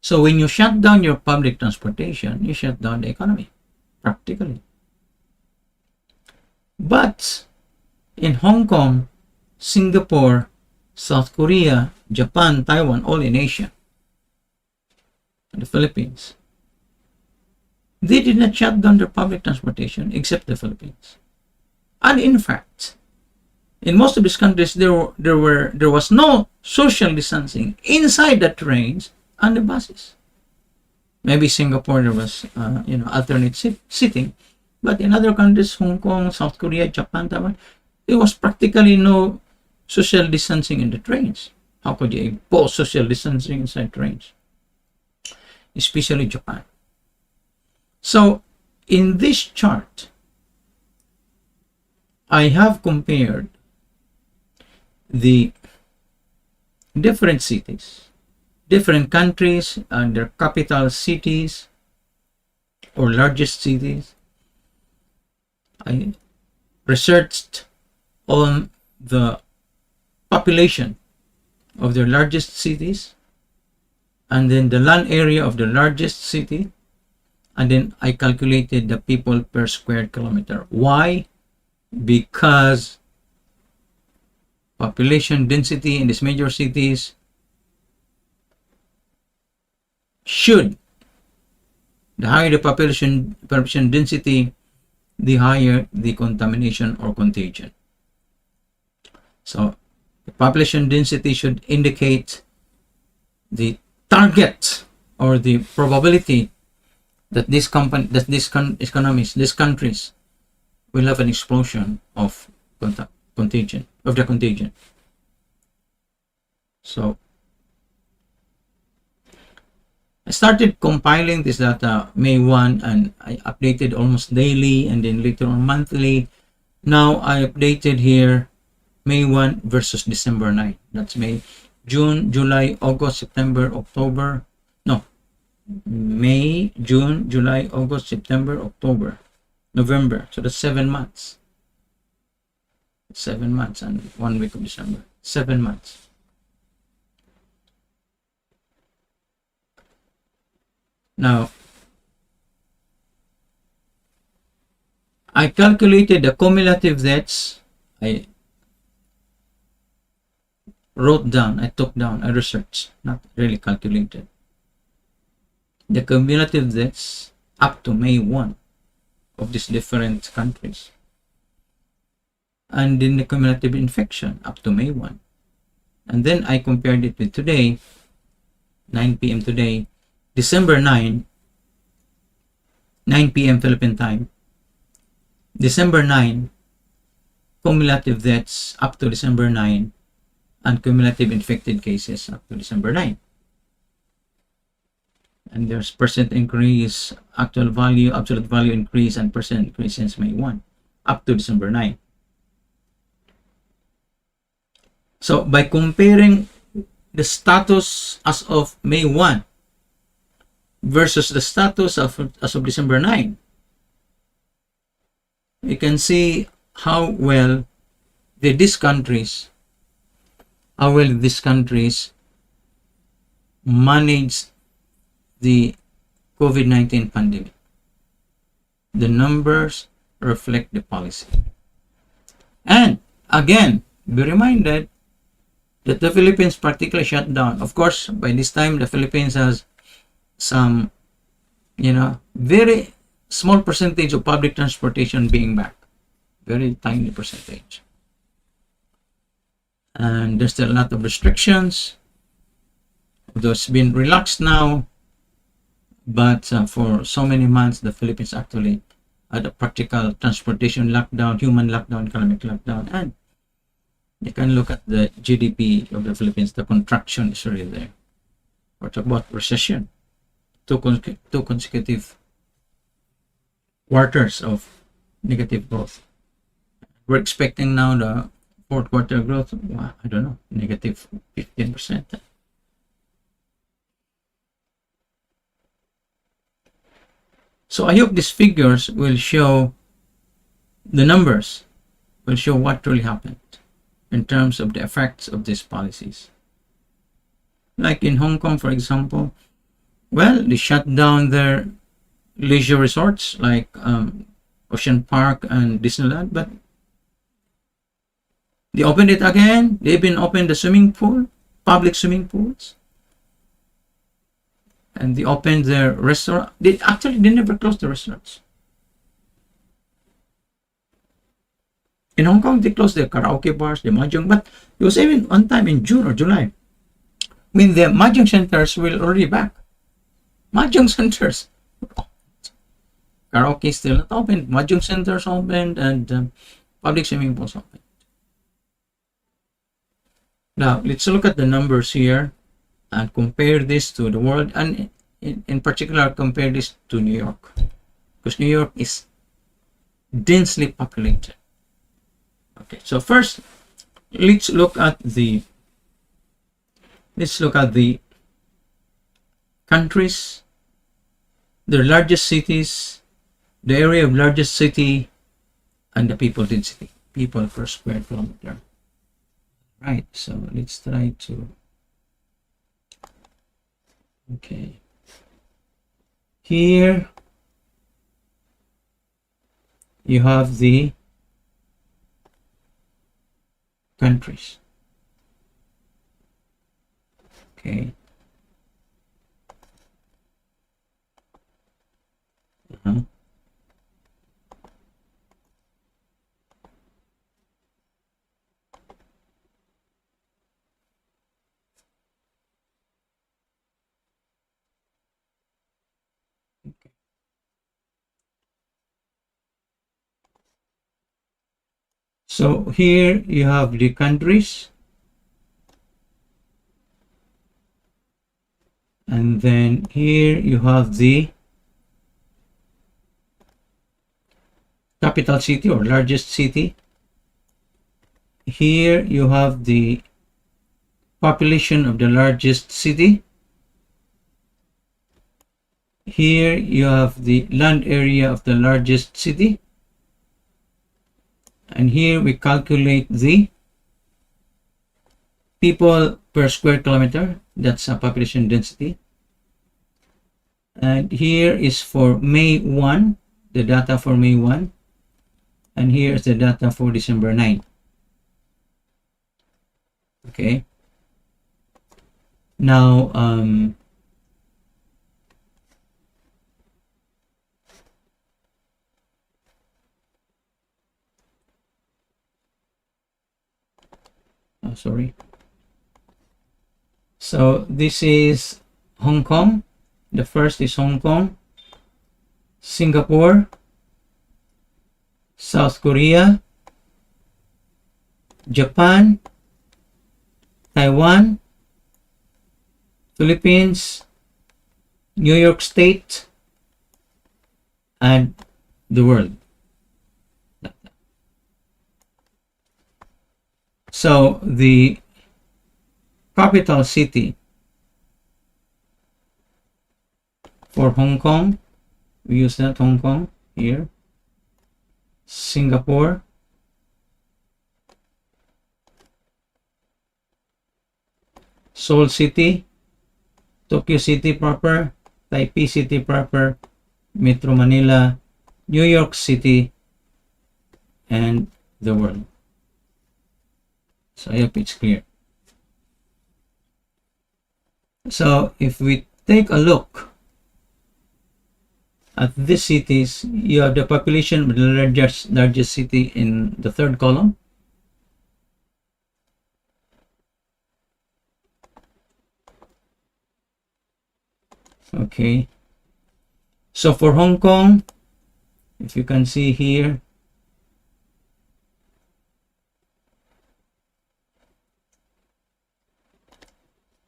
So when you shut down your public transportation, you shut down the economy, practically. But in Hong Kong, Singapore, South Korea, Japan, Taiwan, all in Asia, and the Philippines, they did not shut down their public transportation except the Philippines. And in fact, in most of these countries, there was no social distancing inside the trains and the buses. Maybe Singapore, there was alternate seating, but in other countries, Hong Kong, South Korea, Japan, Taiwan, there was practically no social distancing in the trains. How could you impose social distancing inside trains? Especially Japan. So in this chart, I have compared the different cities, different countries and their capital cities or largest cities. I researched on the population of their largest cities, and then the land area of the largest city, and then I calculated the people per square kilometer. Why? Because population density in these major cities the higher the population density, the higher the contamination or contagion. So the population density should indicate the target or the probability that these countries will have an explosion of contagion. So I started compiling this data May 1, and I updated almost daily, and then later on monthly. Now I updated here May 1 versus December 9. That's May, June, July, August, September, October. No, May, June, July, August, September, October, November. So that's 7 months. 7 months and 1 week of December. 7 months. Now, I calculated the cumulative deaths. I wrote down, I researched, not really calculated. The cumulative deaths up to May 1 of these different countries. And then the cumulative infection up to May 1. And then I compared it with today, 9 p.m. today, December 9 p.m. Philippine time, December 9, cumulative deaths up to December 9, and cumulative infected cases up to December 9. And there's percent increase, absolute value increase, and percent increase since May 1 up to December 9. So by comparing the status as of May 1 versus the status as of December 9, you can see how well these countries managed the COVID-19 pandemic. The numbers reflect the policy. And again, be reminded that the Philippines practically shut down. Of course, by this time, the Philippines has some, very small percentage of public transportation being back. Very tiny percentage. And there's still a lot of restrictions. Those been relaxed now. But for so many months, the Philippines actually had a practical transportation lockdown, human lockdown, economic lockdown. And you can look at the GDP of the Philippines. The contraction is really there. What about recession? Two consecutive quarters of negative growth. We're expecting now the fourth quarter growth, I don't know, negative 15%. So I hope these figures will show the numbers, will show what really happened in terms of the effects of these policies. Like in Hong Kong, for example, well, they shut down their leisure resorts like Ocean Park and Disneyland, but they opened it again. They even opened the swimming pool, public swimming pools. And they opened their restaurant. They never closed the restaurants. In Hong Kong, they closed the karaoke bars, the mahjong, but it was even one time in June or July when the mahjong centers were already back. Mahjong centers. Karaoke still not open. Mahjong centers opened and public swimming pools opened. Now, let's look at the numbers here and compare this to the world, and in particular compare this to New York, because New York is densely populated. Okay, so first let's look at the countries, their largest cities, the area of largest city, and the people density, people per square kilometer. Right, so let's try to, okay, here you have the countries. Okay. So here you have the countries, and then here you have the capital city or largest city. Here you have the population of the largest city. Here you have the land area of the largest city. And here we calculate the people per square kilometer. That's a population density. And here is for May 1, the data for May 1. And here is the data for December 9. Okay. Now, sorry. So this is Hong Kong. The first is Hong Kong, Singapore, South Korea, Japan, Taiwan, Philippines, New York State, and the world. So the capital city for Hong Kong, we use that Hong Kong here, Singapore, Seoul City, Tokyo City proper, Taipei City proper, Metro Manila, New York City, and the world. So I hope it's clear. So if we take a look at these cities, you have the population of the largest city in the third column. Okay, so for Hong Kong, if you can see here,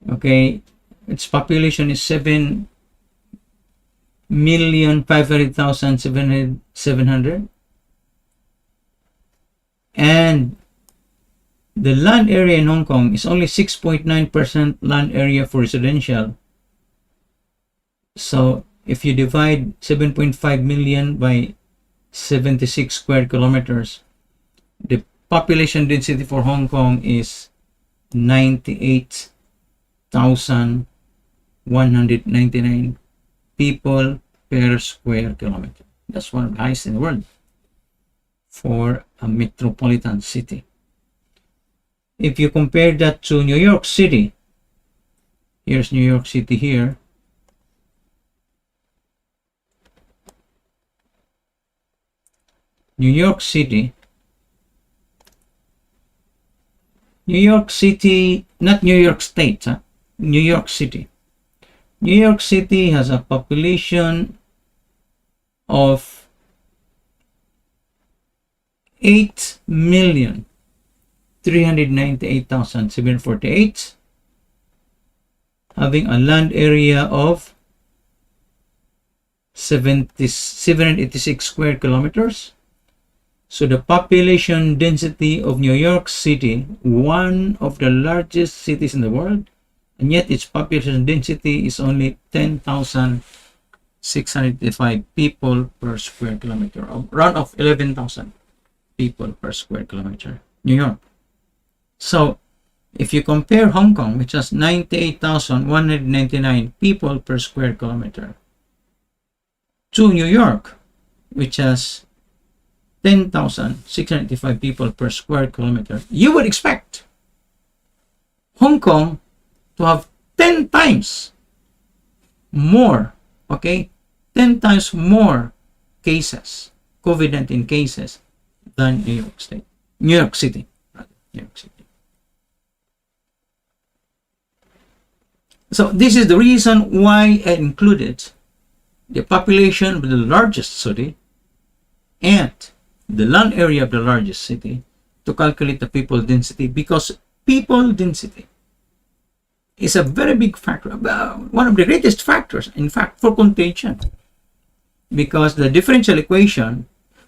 okay, its population is 7,500,700, and the land area in Hong Kong is only 6.9% land area for residential. So if you divide 7.5 million by 76 square kilometers, the population density for Hong Kong is 98,199 people per square kilometer. That's one of the highest in the world for a metropolitan city. If you compare that to New York City, here's New York City here. New York City, not New York State, New York City. New York City has a population of 8,398,748, having a land area of 786 square kilometers. So the population density of New York City, one of the largest cities in the world, and yet its population density is only 10,685 people per square kilometer, around of 11,000 people per square kilometer. New York. So if you compare Hong Kong, which has 98,199 people per square kilometer, to New York, which has 10,685 people per square kilometer, you would expect Hong Kong to have 10 times more, okay, 10 times more cases, COVID-19 cases, than New York City. New York City. So this is the reason why I included the population of the largest city and the land area of the largest city to calculate the people density, because people density is a very big factor, one of the greatest factors, in fact, for contagion, because the differential equation,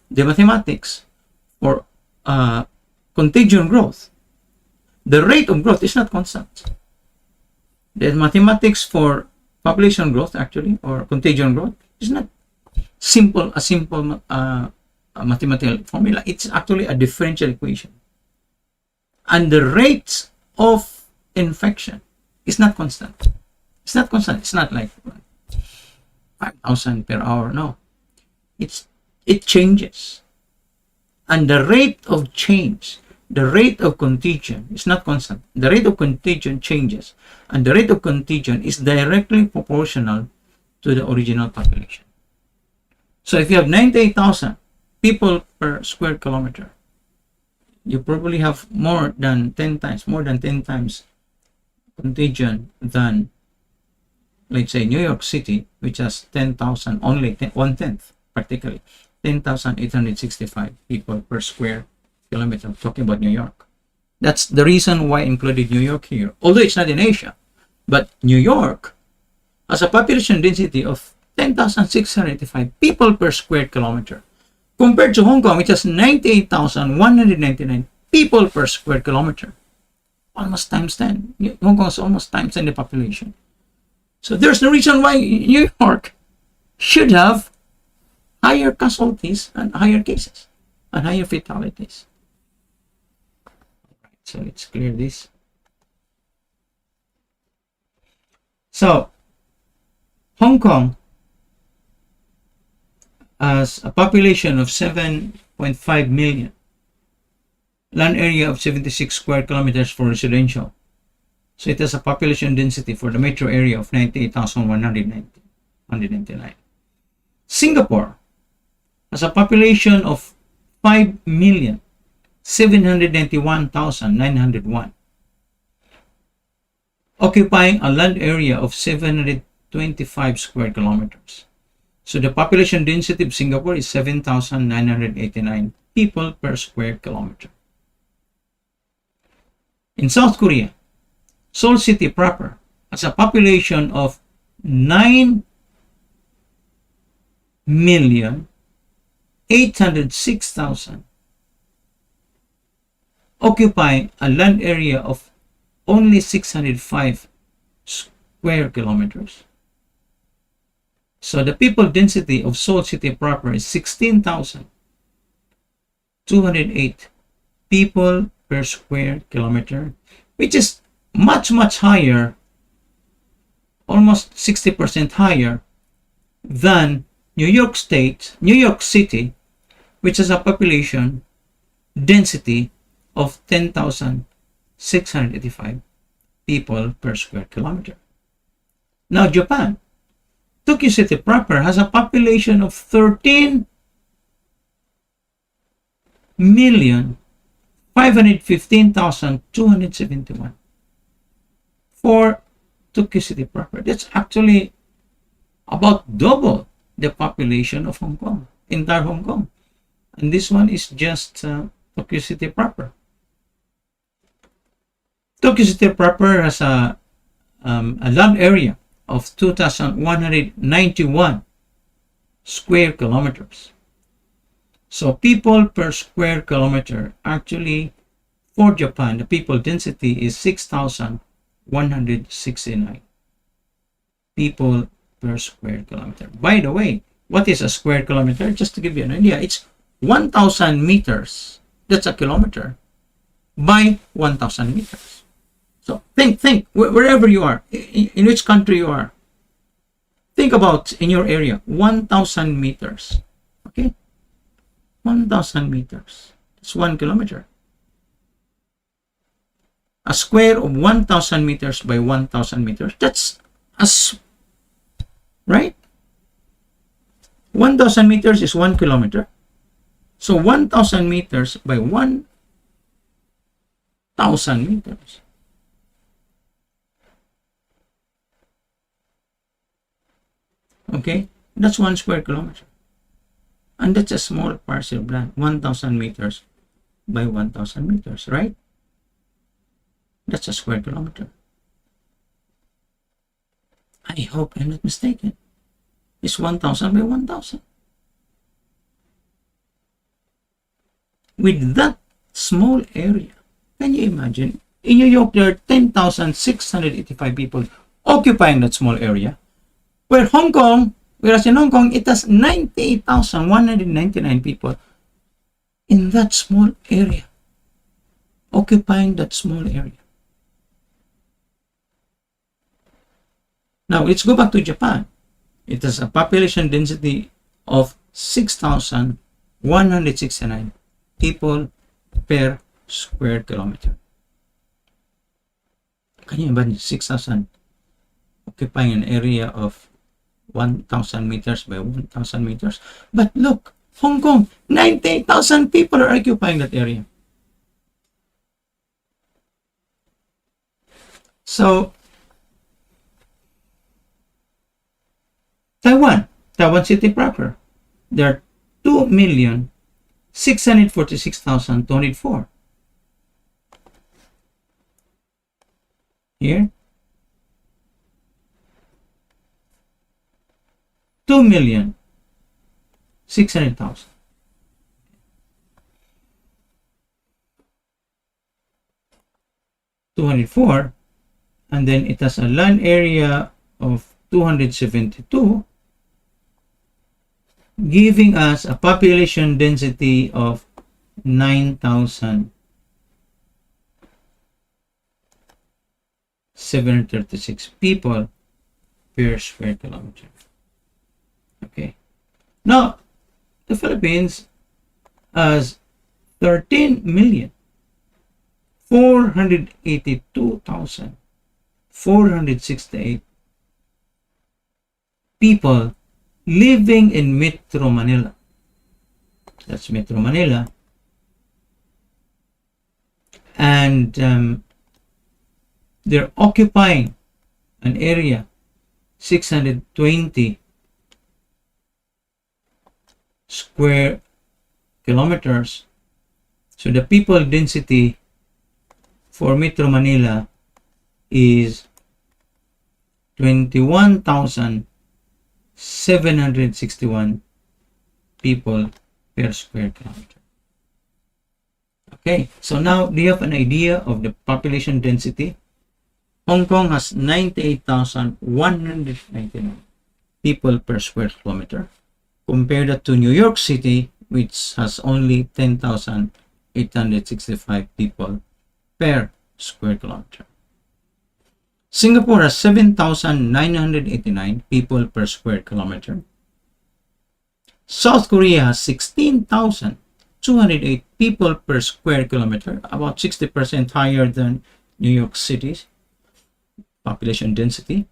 the mathematics for contagion growth, the rate of growth is not constant. The mathematics for population growth, actually, or contagion growth, is not a simple mathematical formula. It's actually a differential equation, and the rate of infection is not constant. It's not constant. It's not like 5,000 per hour. No, it changes, and the rate of change, the rate of contagion is not constant. The rate of contagion changes, and the rate of contagion is directly proportional to the original population. So if you have 98,000 people per square kilometer, you probably have more than 10 times contagion than, let's say, New York City, which has 10,000, only 1/10, practically 10,865 people per square kilometer. Talking about New York. That's the reason why I included New York here, although it's not in Asia. But New York has a population density of 10,685 people per square kilometer, compared to Hong Kong, which has 98,199 people per square kilometer. Almost times 10. Hong Kong is almost times 10 the population. So there's no reason why New York should have higher casualties and higher cases and higher fatalities. So let's clear this. So Hong Kong has a population of 7.5 million, land area of 76 square kilometers for residential. So it has a population density for the metro area of 98,199. Singapore has a population of 5,791,901, occupying a land area of 725 square kilometers. So the population density of Singapore is 7,989 people per square kilometer. In South Korea, Seoul City proper has a population of 9,806,000, occupying a land area of only 605 square kilometers. So the people density of Seoul City proper is 16,208 people per square kilometer, which is much higher, almost 60% higher than New York City, which has a population density of 10,685 people per square kilometer. Now Japan, Tokyo City proper has a population of 13,515,271 for Tokyo City proper. That's actually about double the population of Hong Kong, entire Hong Kong. And this one is just Tokyo City proper. Tokyo City proper has a land area of 2,191 square kilometers. So people per square kilometer, actually for Japan, the people density is 6,169 people per square kilometer. By the way, what is a square kilometer? Just to give you an idea, it's 1,000 meters. That's a kilometer by 1,000 meters. So think wherever you are, in which country you are, think about in your area, 1,000 meters. Okay, 1,000 meters. It's 1 kilometer. A square of 1,000 meters by 1,000 meters. That's right. 1,000 meters is 1 kilometer. So 1,000 meters by 1,000 meters. Okay, that's 1 square kilometer. And that's a small parcel of land, 1,000 meters by 1,000 meters, right? That's a square kilometer. I hope I'm not mistaken. It's 1,000 by 1,000. With that small area, can you imagine? In New York, there are 10,685 people occupying that small area. Whereas in Hong Kong, it has 98,199 people in that small area, occupying that small area. Now, let's go back to Japan. It has a population density of 6,169 people per square kilometer. Can you imagine 6,000 occupying an area of 1,000 meters by 1,000 meters? But look, Hong Kong, 98,000 people are occupying that area. So, Taiwan City proper, there are 2,646,204. Here, 2,600,000. $204, and then it has a land area of 272, giving us a population density of 9,736 people per square kilometer. Okay, now the Philippines has 13 million 482,468 people living in Metro Manila. That's Metro Manila. And they're occupying an area 620 square kilometers. So the people density for Metro Manila is 21,761 people per square kilometer. Okay, so now do you have an idea of the population density? Hong Kong has 98,199 people per square kilometer. Compare that to New York City, which has only 10,865 people per square kilometer. Singapore has 7,989 people per square kilometer. South Korea has 16,208 people per square kilometer, about 60% higher than New York City's population density.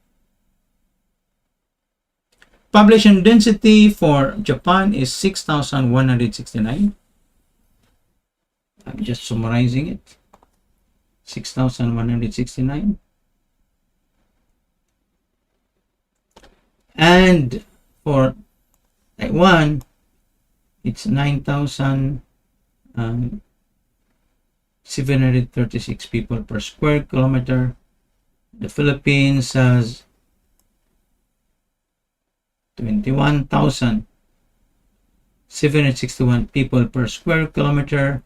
Population density for Japan is 6,169. I'm just summarizing it. 6,169. And for Taiwan, it's 9,736 people per square kilometer. The Philippines has 21,761 people per square kilometer.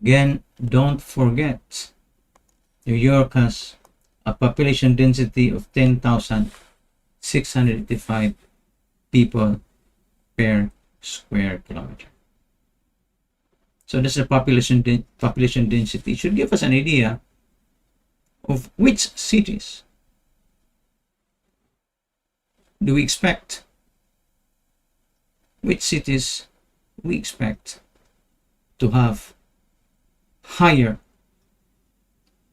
Again, don't forget, New York has a population density of 10,685 people per square kilometer. So this is the population density. It should give us an idea of which cities do we expect, to have higher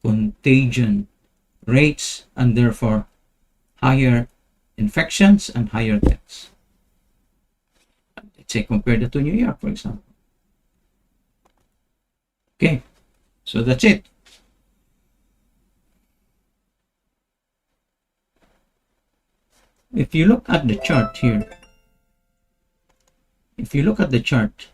contagion rates and therefore higher infections and higher deaths. Let's say compare that to New York, for example. Okay, so that's it. If you look at the chart here, if you look at the chart,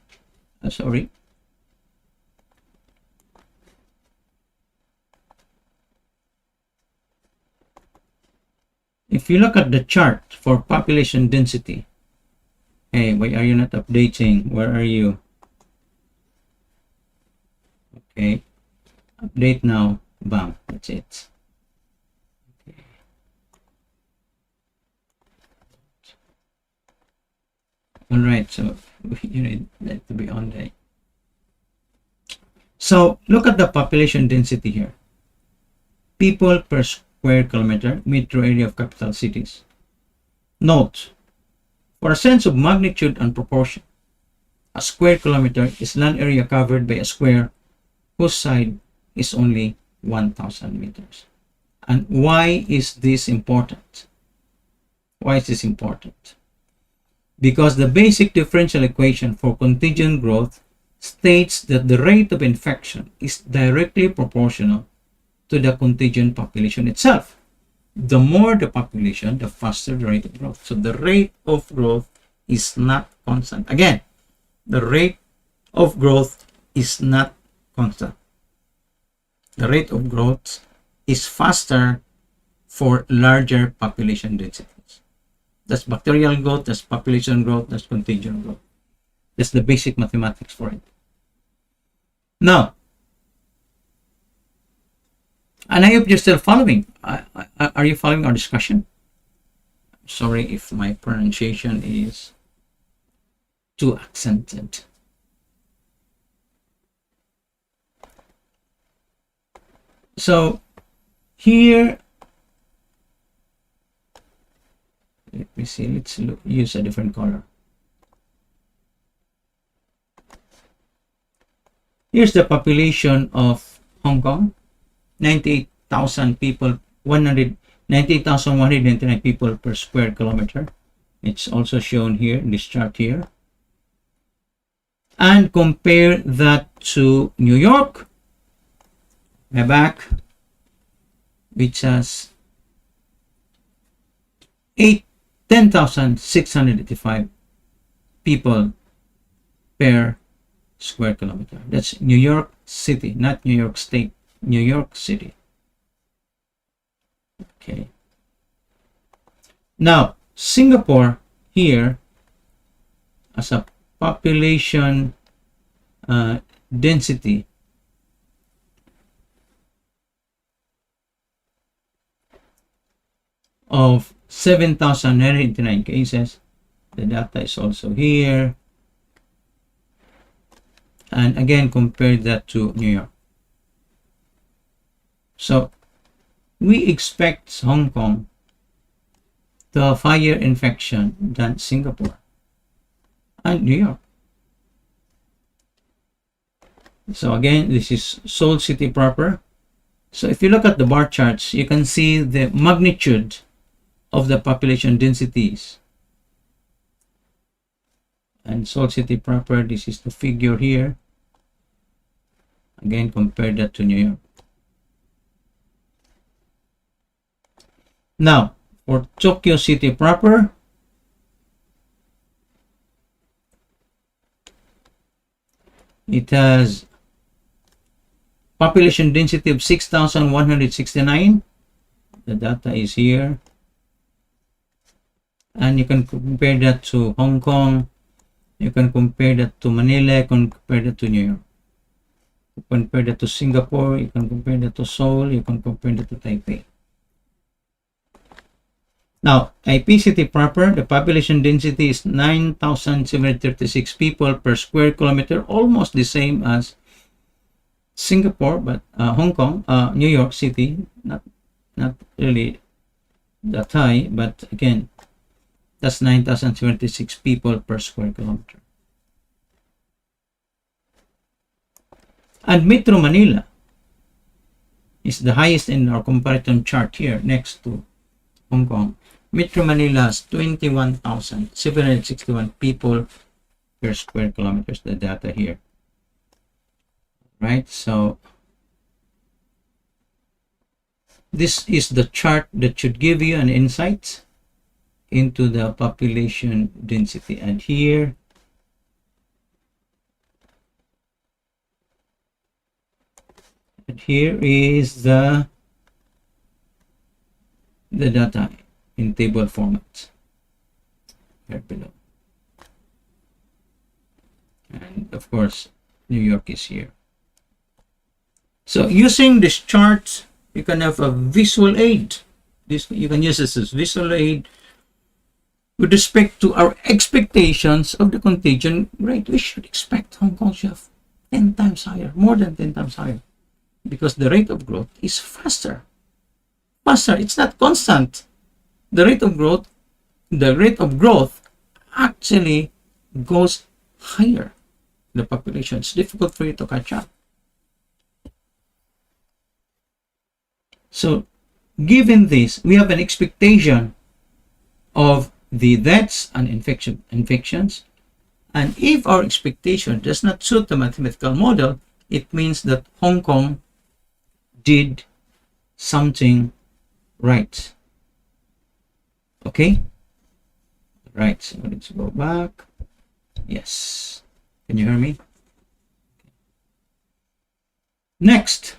if you look at the chart for population density, hey, why are you not updating? Where are you? Okay, update now. Bam, that's it. Okay. All right, so you need that to be on there. So look at the population density here. People per square kilometer, metro area of capital cities. Note, for a sense of magnitude and proportion, a square kilometer is land area covered by a square whose side is only 1,000 meters. And why is this important? Why is this important? Because the basic differential equation for contagion growth states that the rate of infection is directly proportional to the contagion population itself. The more the population, the faster the rate of growth. So the rate of growth is not constant. Again, the rate of growth is not constant. The rate of growth is faster for larger population densities. That's bacterial growth, that's population growth, that's contagion growth. That's the basic mathematics for it. Now, and I hope you're still following. Are you following our discussion? Sorry if my pronunciation is too accented. So here, let me see, let's use a different color. Here's the population of Hong Kong, 98,000 people, 98,199 people per square kilometer. It's also shown here in this chart here. And compare that to New York, back, which has 10,685 people per square kilometer. That's New York City, not New York State, New York City. Okay. Now, Singapore here as a population density of 7,989 cases. The data is also here. And again, compare that to New York. So we expect Hong Kong to have higher infection than Singapore and New York. So again, this is Seoul City proper. So if you look at the bar charts, you can see the magnitude of the population densities. And Seoul City proper, this is the figure here. Again, compare that to New York. Now, for Tokyo City proper, it has population density of 6,169. The data is here. And you can compare that to Hong Kong. You can compare that to Manila. You can compare that to New York. You can compare that to Singapore. You can compare that to Seoul. You can compare that to Taipei. Now, Taipei City proper, the population density is 9,736 people per square kilometer, almost the same as Singapore, but Hong Kong, New York City, not really that high, but again, that's 9,076 people per square kilometer. And Metro Manila is the highest in our comparison chart here, next to Hong Kong. Metro Manila has 21,761 people per square kilometers, the data here. Right, so this is the chart that should give you an insight into the population density. And here is the data in table format here below. And of course, New York is here. So using this chart, you can have a visual aid. You can use this as visual aid with respect to our expectations of the contagion rate. We should expect Hong Kong to have 10 times higher, more than 10 times higher, because the rate of growth is faster. It's not constant. The rate of growth actually goes higher. The population, it's difficult for you to catch up. So given this, we have an expectation of the deaths and infections, and if our expectation does not suit the mathematical model, it means that Hong Kong did something right. Okay, right, so let's go back. Yes, can you hear me? Next,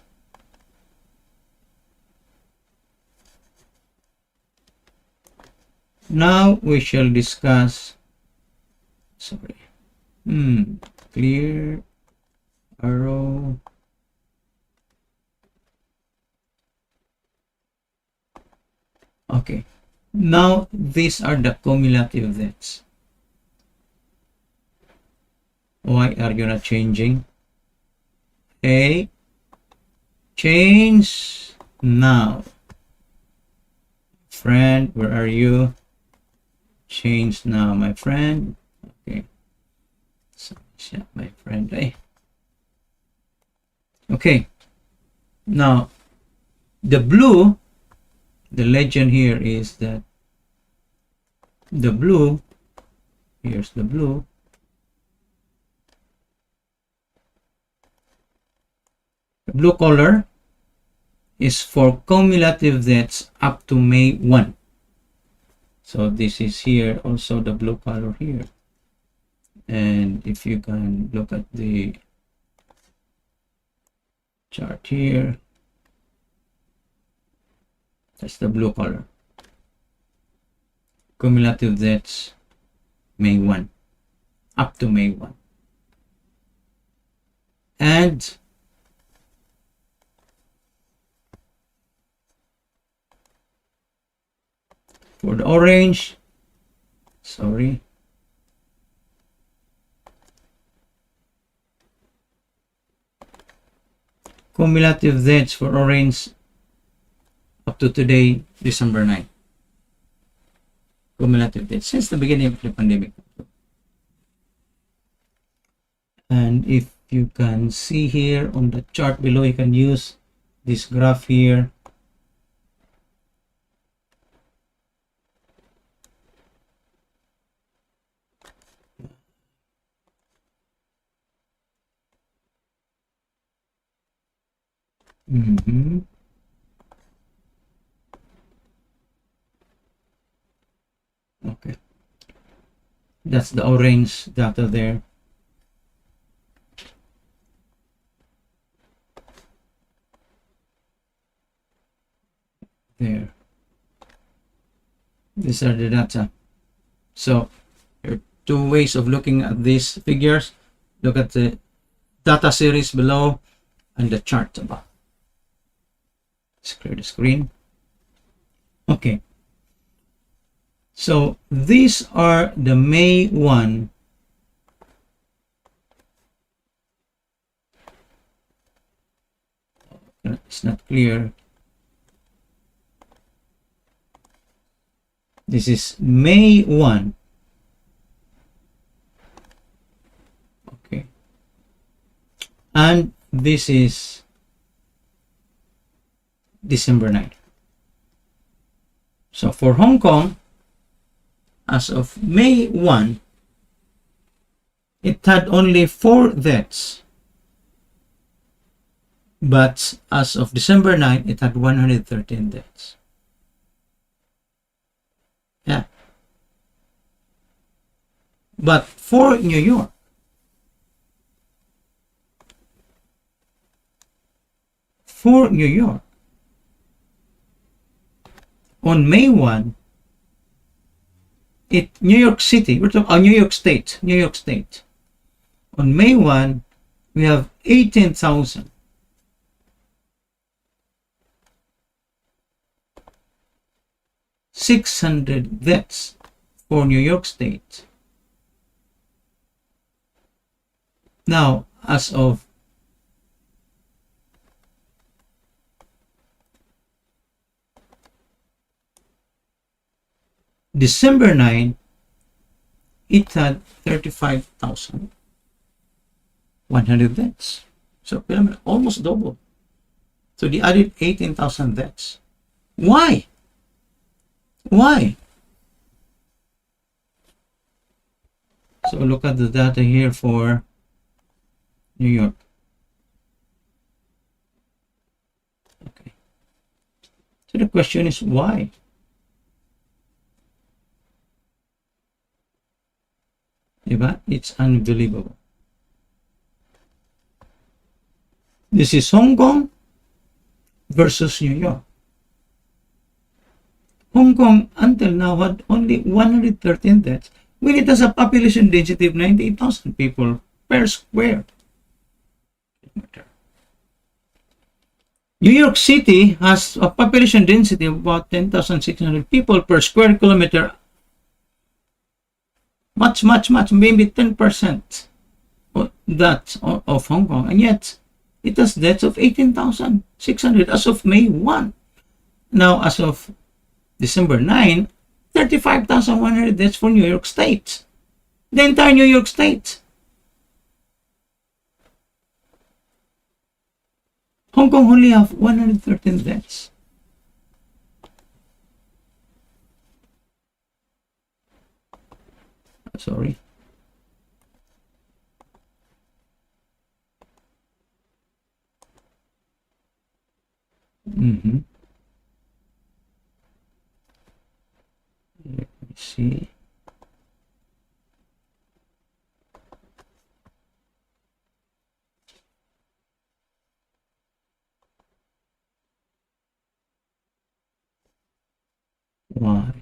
now we shall discuss, clear arrow. Okay, now these are the cumulative deaths. Why are you not changing? Okay, change now. Friend, where are you? Change now, my friend. Okay, so yeah, my friend. Okay, Now, the blue, the legend here is that the blue, here's the blue, the blue color is for cumulative deaths up to May 1. So this is here also the blue color here. And if you can look at the chart here, that's the blue color. Cumulative deaths May 1, up to May 1. And for the orange, sorry, cumulative deaths for orange up to today, December 9. Cumulative deaths since the beginning of the pandemic. And if you can see here on the chart below, you can use this graph here. Okay, that's the orange data there. There, these are the data. So there are two ways of looking at these figures. Look at the data series below and the chart above. Let's clear the screen. Okay, so these are the May 1 it's not clear. This is May 1. Okay, and this is December 9. So for Hong Kong, as of May 1, it had only 4 deaths. But as of December 9, it had 113 deaths. Yeah. But for New York, on May 1, New York City, we're talking New York State. On May 1, we have 18,600 deaths for New York State. Now, as of December 9, it had 35,100 deaths. So almost double. So they added 18,000 deaths. Why? So look at the data here for New York. Okay. So the question is why? It's unbelievable. This is Hong Kong versus New York. Hong Kong until now had only 113 deaths when it has a population density of 98,000 people per square kilometer. New York City has a population density of about 10,600 people per square kilometer. Much, maybe 10% of that of Hong Kong, and yet it has deaths of 18,600 as of May 1. Now, as of December 9, 35,100 deaths for New York State. The entire New York State. Hong Kong only have 113 deaths. Sorry. Let me see. Why?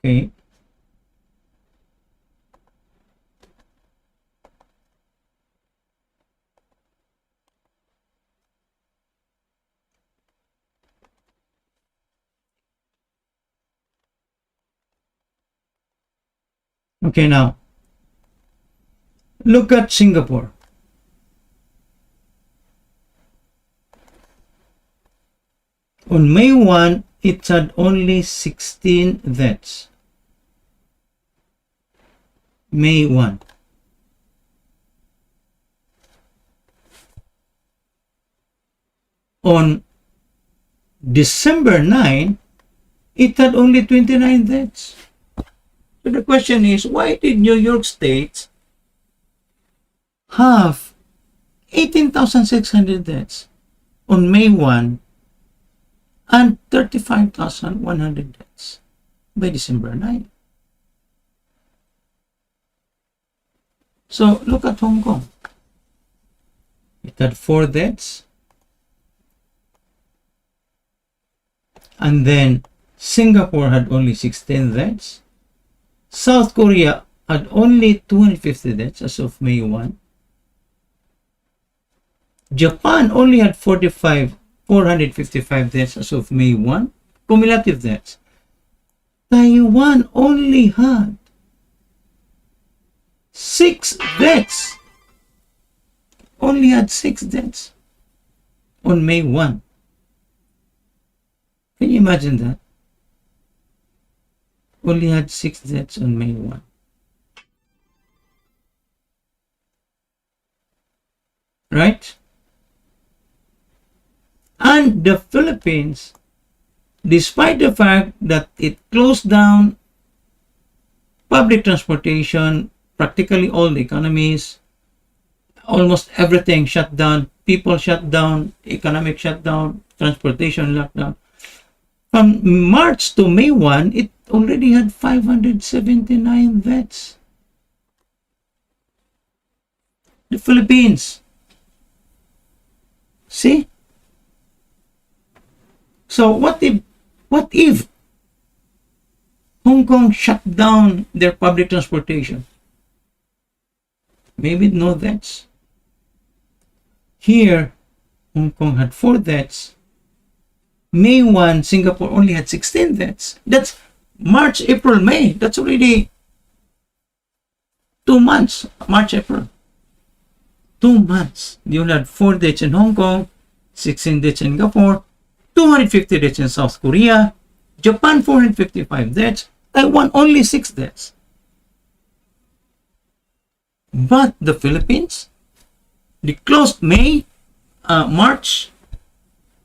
Okay. Okay, now look at Singapore. On May 1, it had only 16 deaths. May 1. On December 9, it had only 29 deaths. So the question is, why did New York State have 18,600 deaths on May 1 and 35,100 deaths by December 9? So look at Hong Kong. It had 4 deaths. And then Singapore had only 16 deaths. South Korea had only 250 deaths as of May 1. Japan only had 455 deaths as of May 1. Cumulative deaths. Taiwan only had 6 deaths. Only had 6 deaths on May 1. Can you imagine that? Only had 6 deaths on May 1. Right? And the Philippines, despite the fact that it closed down public transportation, practically all the economies, almost everything shut down, people shut down, economic shutdown, transportation lockdown. From March to May 1, it already had 579 deaths. The Philippines. See? So what if Hong Kong shut down their public transportation? Maybe no deaths. Here, Hong Kong had 4 deaths. May 1, Singapore only had 16 deaths. That's March, April, May. That's already 2 months. March, April. 2 months. You only had 4 deaths in Hong Kong, 16 deaths in Singapore, 250 deaths in South Korea, Japan 455 deaths, Taiwan only 6 deaths. But the Philippines, they closed March,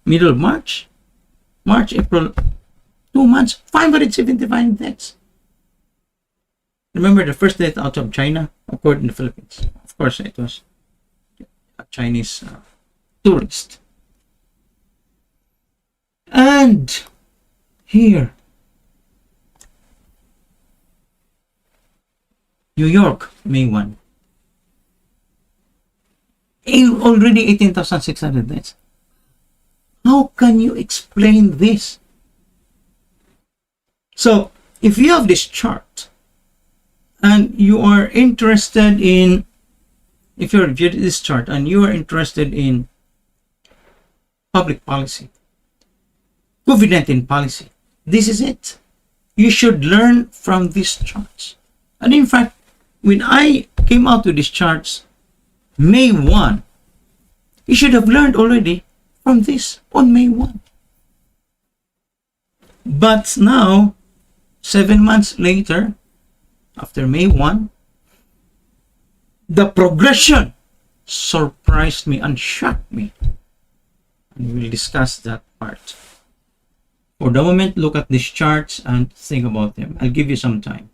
middle of March, April, 2 months, 575 deaths. Remember the first death out of China occurred in the Philippines. Of course, it was a Chinese tourist. And here, New York, May 1. Already 18,600 deaths. How can you explain this? So, if you have this chart and you are interested in, if you're reviewing this chart and you are interested in public policy, COVID-19 policy, this is it. You should learn from these charts. And in fact, when I came out with these charts, May 1, you should have learned already from this on May 1. But now, 7 months later, after May 1, the progression surprised me and shocked me. And we'll discuss that part. For the moment, look at these charts and think about them. I'll give you some time.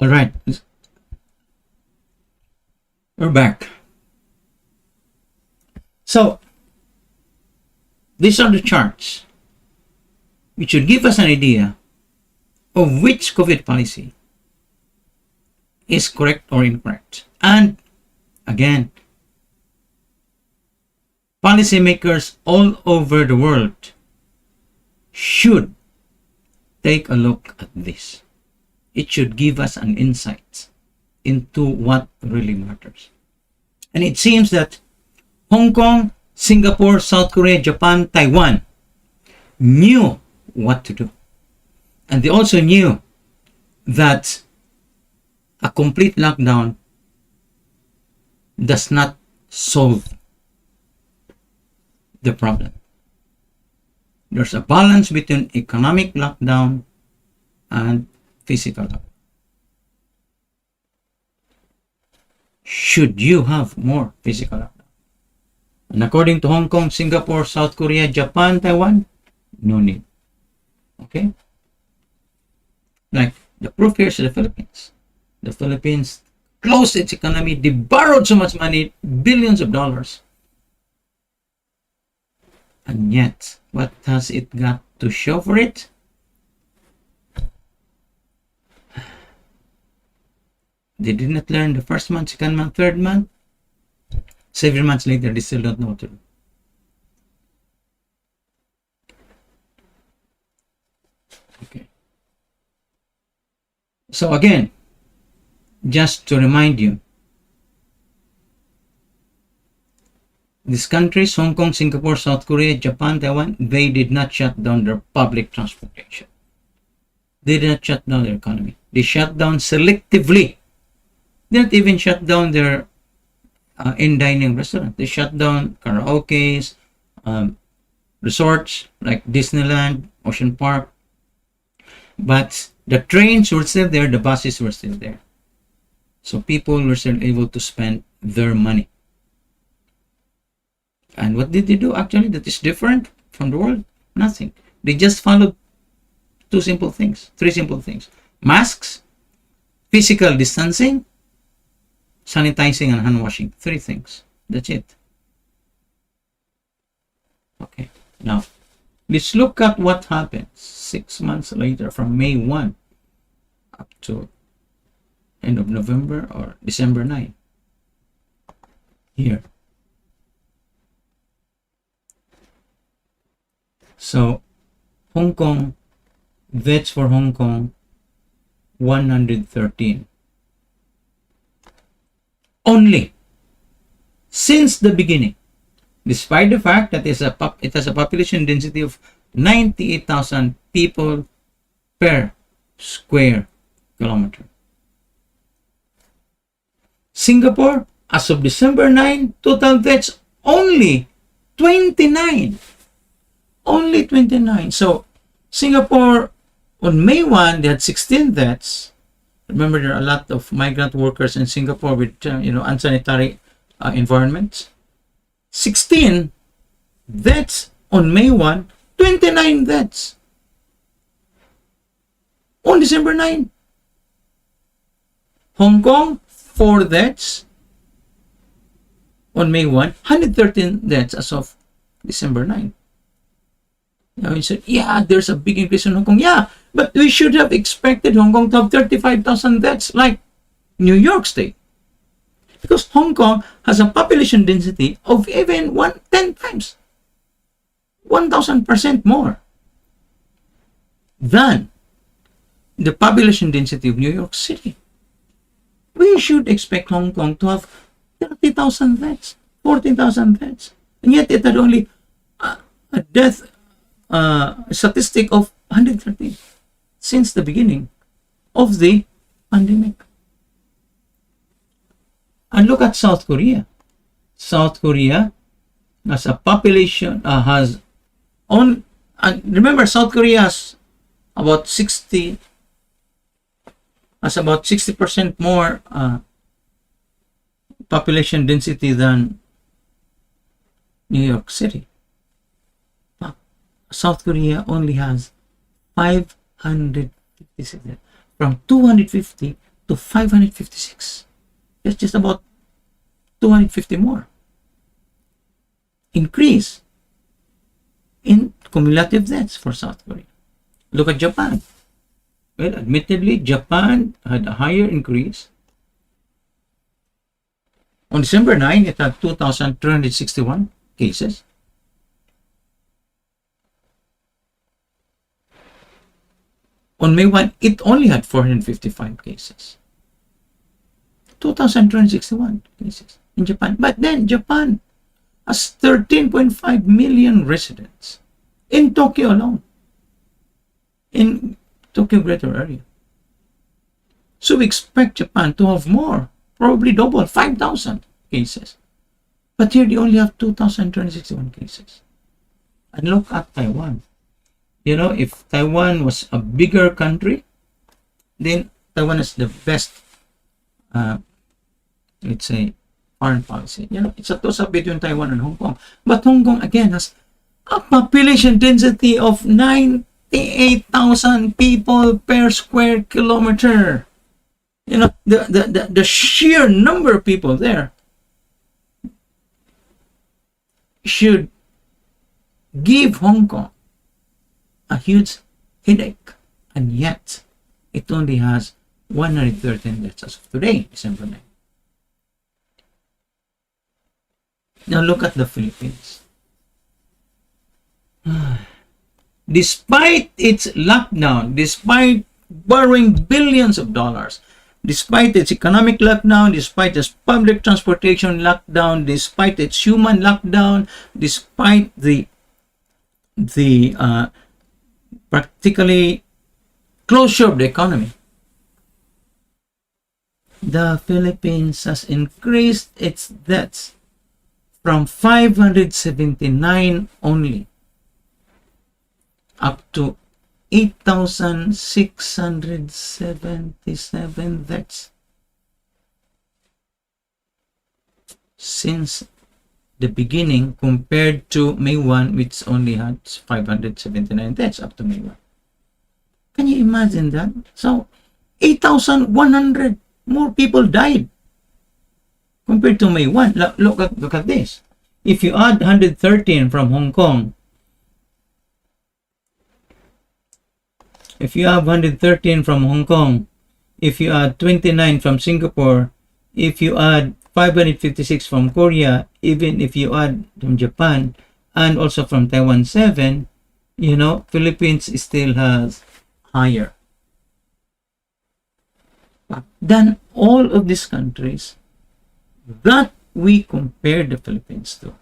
All right, we're back. So, these are the charts which should give us an idea of which COVID policy is correct or incorrect. And again, policymakers all over the world should take a look at this. It should give us an insight into what really matters. And it seems that Hong Kong, Singapore, South Korea, Japan, Taiwan knew what to do. And they also knew that a complete lockdown does not solve the problem. There's a balance between economic lockdown and physical lockdown. Should you have more physical lockdown? And according to Hong Kong, Singapore, South Korea, Japan, Taiwan, no need. Okay? Like, the proof here is the Philippines. The Philippines closed its economy. They borrowed so much money, billions of dollars. And yet, what has it got to show for it? They did not learn the first month, second month, third month. 7 months later, they still don't know what to do. Okay. So again, just to remind you, these countries, Hong Kong, Singapore, South Korea, Japan, Taiwan, they did not shut down their public transportation. They did not shut down their economy. They shut down selectively. They didn't even shut down their in-dining restaurants. They shut down karaokes, resorts like Disneyland, Ocean Park. But the trains were still there, the buses were still there. So people were still able to spend their money. And what did they do actually that is different from the world? Nothing. They just followed three simple things. Masks, physical distancing, sanitizing, and hand washing. 3 things. That's it. Okay. Now, let's look at what happened 6 months later from May 1 up to end of November or December 9. Here. So, Hong Kong, deaths for Hong Kong, 113. Only since the beginning, despite the fact that it has a population density of 98,000 people per square kilometer. Singapore, as of December 9, total deaths only 29. Only 29. So, Singapore, on May 1, they had 16 deaths. Remember, there are a lot of migrant workers in Singapore with, unsanitary environments. 16 deaths on May 1, 29 deaths on December 9. Hong Kong, 4 deaths on May 1, 113 deaths as of December 9. Now you said, yeah, there's a big increase in Hong Kong. Yeah, but we should have expected Hong Kong to have 35,000 deaths like New York State. Because Hong Kong has a population density of even 10 times, 1,000% more than the population density of New York City. We should expect Hong Kong to have 30,000 deaths, 40,000 deaths. And yet it had only a death statistic of 113 since the beginning of the pandemic. And look at South Korea. South Korea has a population, and remember, South Korea has about 60% more population density than New York City. But South Korea only has 556, from 250 to 556. That's just about 250 more increase in cumulative deaths for South Korea. Look at Japan. Well, admittedly, Japan had a higher increase. On December 9, it had 2,361 cases. On May 1, it only had 455 cases. 2,261 cases in Japan. But then Japan has 13.5 million residents in Tokyo alone, in Tokyo greater area. So we expect Japan to have more, probably double, 5,000 cases. But here they only have 2,261 cases. And look at Taiwan. You know, if Taiwan was a bigger country, then Taiwan is the best, let's say, foreign policy. You know, it's a toss-up between Taiwan and Hong Kong. But Hong Kong, again, has a population density of 98,000 people per square kilometer. You know, the sheer number of people there should give Hong Kong a huge headache, and yet it only has 113 deaths as of today, December 9. Now look at the Philippines. Despite its lockdown, despite borrowing billions of dollars, despite its economic lockdown, despite its public transportation lockdown, despite its human lockdown, despite the practically closure of the economy, the Philippines has increased its debts from 579 only up to 8,677 deaths since the beginning, compared to May 1, which only had 579 deaths up to May 1. Can you imagine that? So 8,100 more people died compared to May 1. Look at this. If you add 113 from Hong Kong, if you have 113 from Hong Kong, if you add 29 from Singapore, if you add 556 from Korea, even if you add from Japan, and also from Taiwan 7, you know, Philippines still has higher than all of these countries that we compare the Philippines to,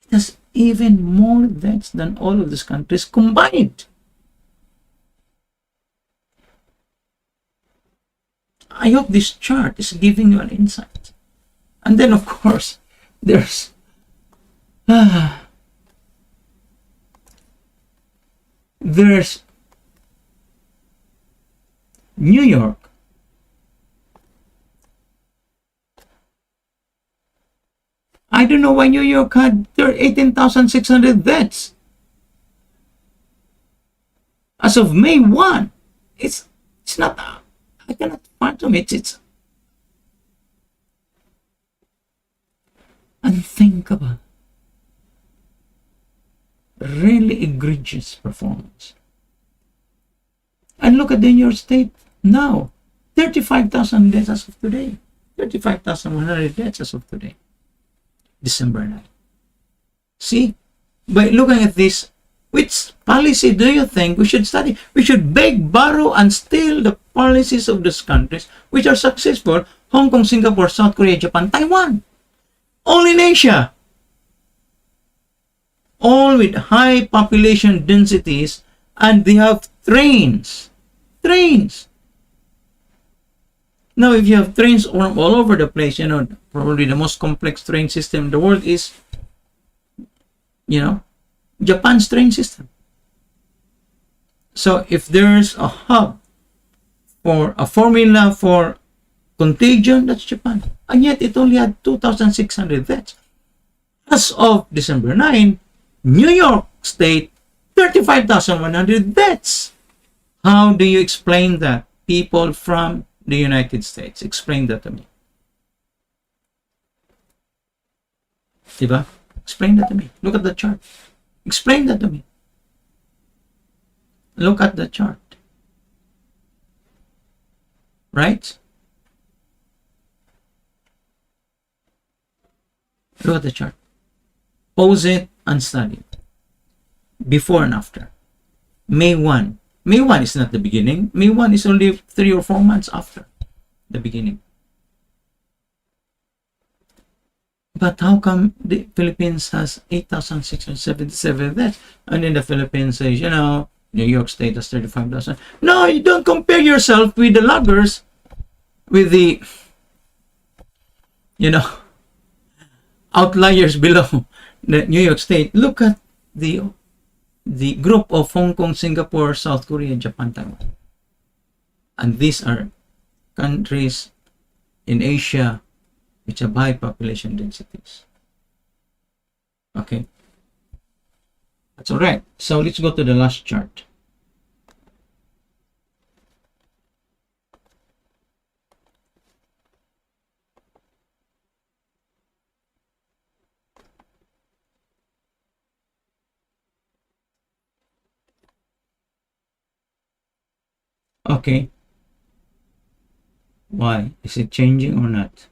it has even more deaths than all of these countries combined. I hope this chart is giving you an insight. And then, of course, there's New York. I don't know why New York had 18,600 deaths. As of May 1, it's not, I cannot fathom it. It's unthinkable. Really egregious performance. And look at the New York State now. 35,000 deaths as of today. 35,100 deaths as of today. December 9. See? By looking at this, which policy do you think we should study? We should beg, borrow, and steal the policies of these countries which are successful. Hong Kong, Singapore, South Korea, Japan, Taiwan. All in Asia. All with high population densities, and they have trains. Trains. Now, if you have trains all over the place, you know, probably the most complex train system in the world is, you know, Japan's train system. So if there's a hub for a formula for contagion, that's Japan. And yet it only had 2,600 deaths. As of December 9, New York State, 35,100 deaths. How do you explain that? People from the United States, explain that to me. Diba? Explain that to me. Look at the chart. Explain that to me. Look at the chart. Right? Look at the chart. Pause it and study it. Before and after. May 1. May 1 is not the beginning. May 1 is only 3 or 4 months after the beginning. But how come the Philippines has 8,677 deaths? And then the Philippines says, you know, New York State has 35,000. No, you don't compare yourself with the loggers, with the, you know, outliers below the New York State. Look at the group of Hong Kong, Singapore, South Korea, Japan, Taiwan. And these are countries in Asia which have high population densities. Okay. That's all right. So let's go to the last chart. Okay. Why? Is it changing or not?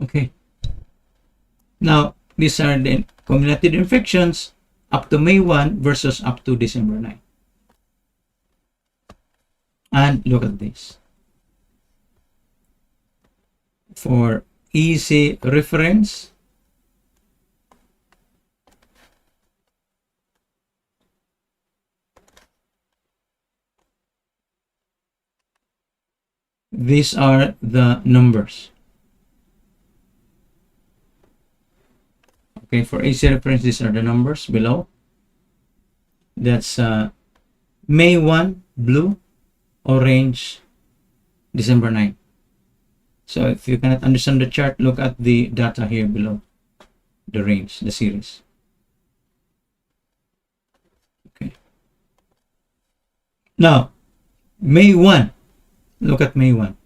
Okay. Now, these are the cumulative infections up to May 1 versus up to December 9. And look at this. For easy reference, these are the numbers. Okay, for easy reference, these are the numbers below. That's May 1, blue, orange, December 9. So if you cannot understand the chart, look at the data here below, the range, the series. Okay. Now, May 1, look at May 1.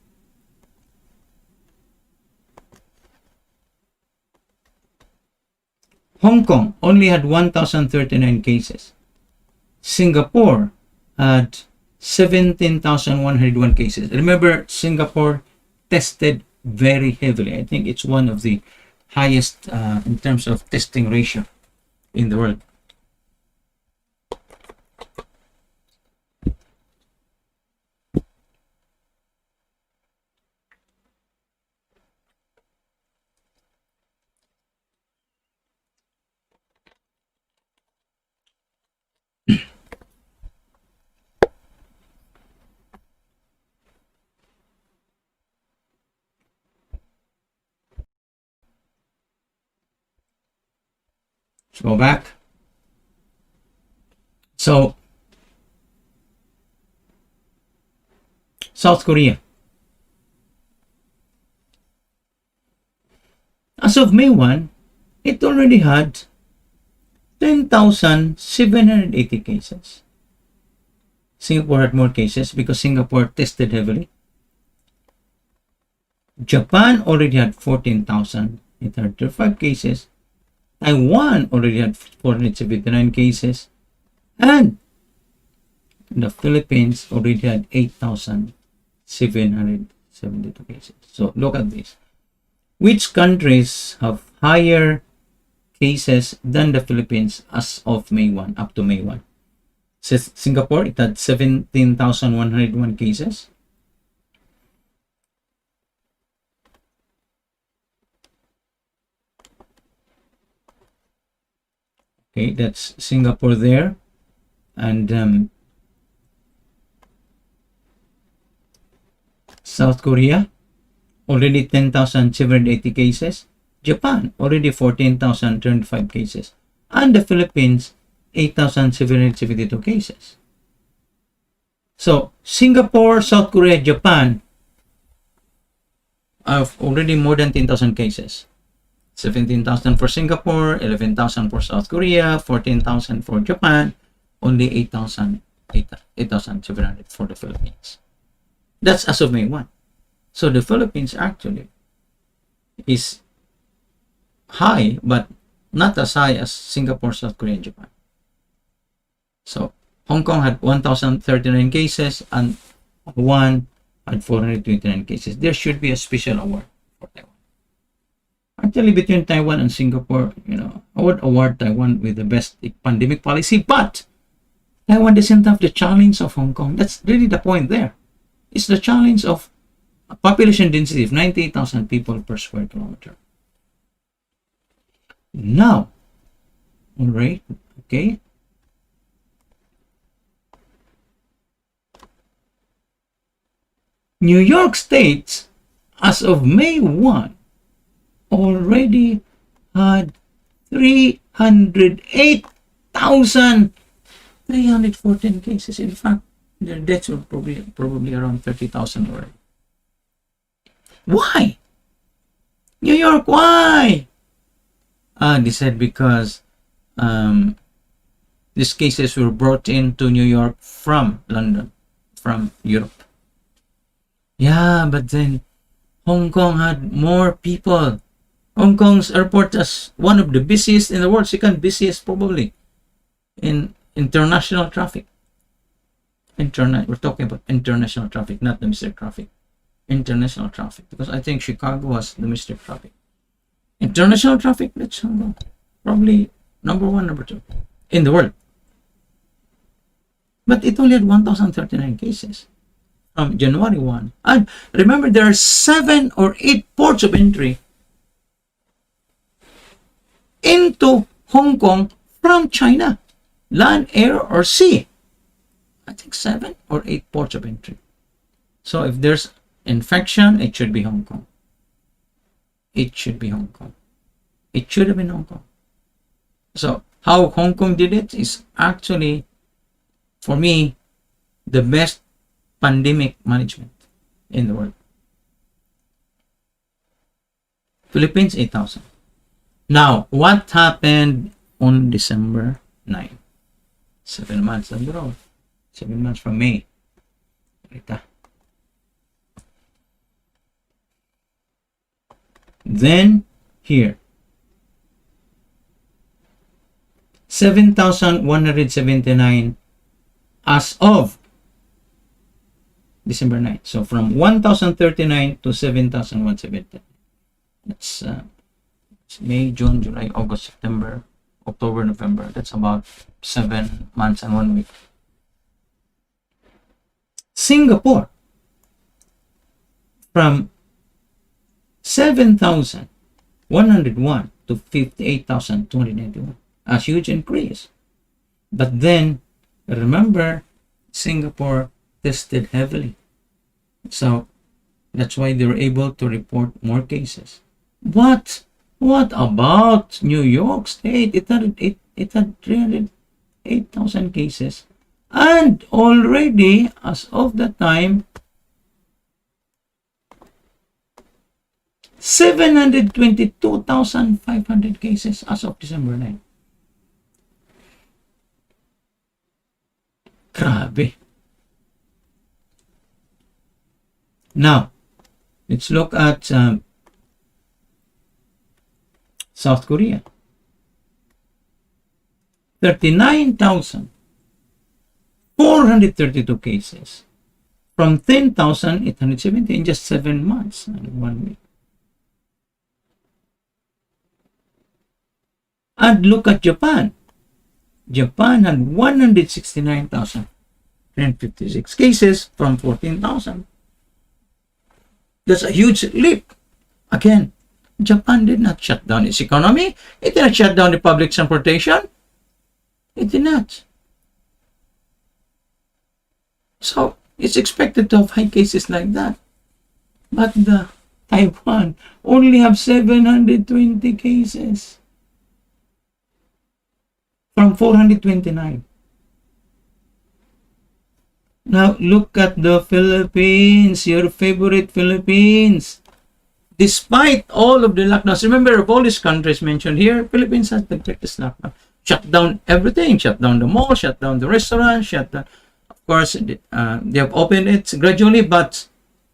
Hong Kong only had 1,039 cases. Singapore had 17,101 cases. Remember, Singapore tested very heavily. I think it's one of the highest in terms of testing ratio in the world. Let's go back. So, South Korea. As of May 1, it already had 10,780 cases. Singapore had more cases because Singapore tested heavily. Japan already had 14,835 cases. Taiwan already had 479 cases. And the Philippines already had 8,772 cases. So look at this. Which countries have higher cases than the Philippines as of May 1, up to May 1? Singapore, it had 17,101 cases. Okay, that's Singapore there. And South Korea, already 10,780 cases. Japan, already 14,025 cases. And the Philippines, 8,772 cases. So, Singapore, South Korea, Japan have already more than 10,000 cases. 17,000 for Singapore, 11,000 for South Korea, 14,000 for Japan, only 8,700 for the Philippines. That's as of May 1. So the Philippines actually is high, but not as high as Singapore, South Korea, and Japan. So Hong Kong had 1,039 cases and Taiwan had 429 cases. There should be a special award for Taiwan. Actually, between Taiwan and Singapore, I would award Taiwan with the best pandemic policy, but Taiwan doesn't have the challenge of Hong Kong. That's really the point there. It's the challenge of a population density of 98,000 people per square kilometer. Now, all right, okay. New York State, as of May 1, already had 308,314 cases. In fact, their deaths were probably around 30,000 already. Why? New York, why? They said because these cases were brought into New York from London, from Europe. Yeah, but then Hong Kong had more people. Hong Kong's airport is one of the busiest in the world, second busiest probably in international traffic. We're talking about international traffic, not domestic traffic. International traffic, because I think Chicago was domestic traffic. International traffic, let's go. Probably number 1, number 2 in the world. But it only had 1,039 cases from January 1. And remember, there are 7 or 8 ports of entry into Hong Kong from China, land, air, or sea. I think 7 or 8 ports of entry. So if there's infection, it should be Hong Kong. It should be Hong Kong. It should have been Hong Kong. So how Hong Kong did it is actually, for me, the best pandemic management in the world. Philippines, 8,000. Now, what happened on December 9? 7 months down the road. 7 months from May. Then, here. 7,179 as of December 9. So from 1,039 to 7,170. That's May, June, July, August, September, October, November. That's about 7 months and 1 week. Singapore, from 7,101 to 58,291. A huge increase. But then, remember, Singapore tested heavily. So, that's why they were able to report more cases. What about New York State? It had 308,000 cases. And already, as of the time, 722,500 cases as of December 9. Grabe. Now, let's look at South Korea. 39,432 cases from 10,870 in just 7 months and 1 week. And look at Japan. Japan had 169,356 cases from 14,000. That's a huge leap. Again, Japan did not shut down its economy. It did not shut down the public transportation. It did not. So, it's expected to have high cases like that. But the Taiwan only have 720 cases from 429. Now, look at the Philippines, your favorite Philippines. Despite all of the lockdowns, remember, of all these countries mentioned here, Philippines has the greatest lockdown. Shut down everything, shut down the mall, shut down the restaurant, shut down. Of course, they have opened it gradually, but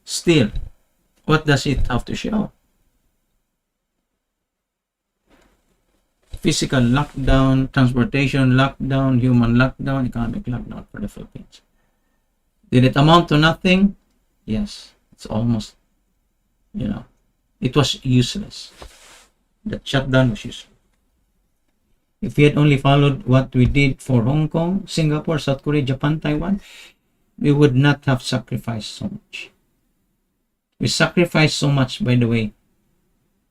still, what does it have to show? Physical lockdown, transportation lockdown, human lockdown, economic lockdown for the Philippines. Did it amount to nothing? Yes, it's almost, it was useless. That shutdown was useless. If we had only followed what we did for Hong Kong, Singapore, South Korea, Japan, Taiwan, we would not have sacrificed so much. We sacrificed so much, by the way,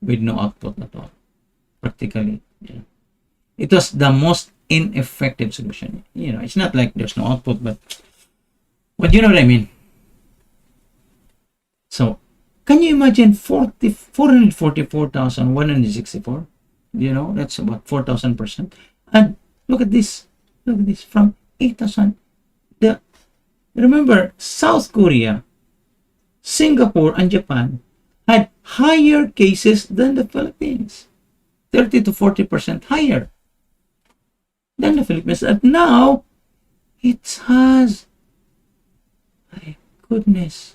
with no output at all. Practically. It was the most ineffective solution. It's not like there's no output, but you know what I mean. So, can you imagine 444,164? That's about 4,000%. And look at this. From 8,000. Remember, South Korea, Singapore, and Japan had higher cases than the Philippines. 30 to 40% higher than the Philippines. And now, it has, my goodness,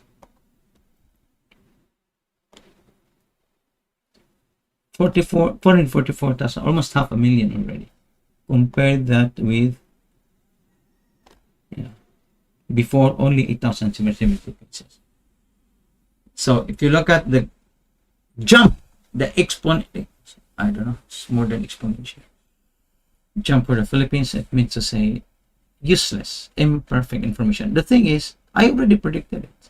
444,000, almost 500,000 already. Compare that with before, only 8,770 cases. So if you look at the jump, the exponent, I don't know, it's more than exponential jump for the Philippines. It means to say useless, imperfect information. The thing is, I already predicted it.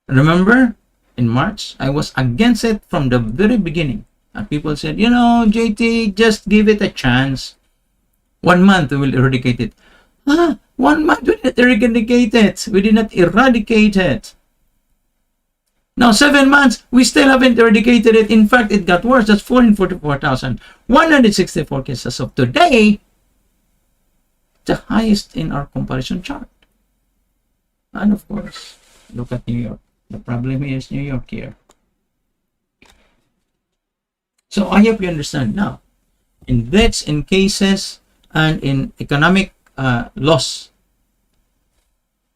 Remember, in March, I was against it from the very beginning. And people said, JT, just give it a chance. 1 month we will eradicate it. 1 month we did not eradicate it. We did not eradicate it. Now, 7 months, we still haven't eradicated it. In fact, it got worse. That's 444,164 cases of today. The highest in our comparison chart. And of course, look at New York. The problem is New York here. So I hope you understand now. In deaths, in cases, and in economic loss,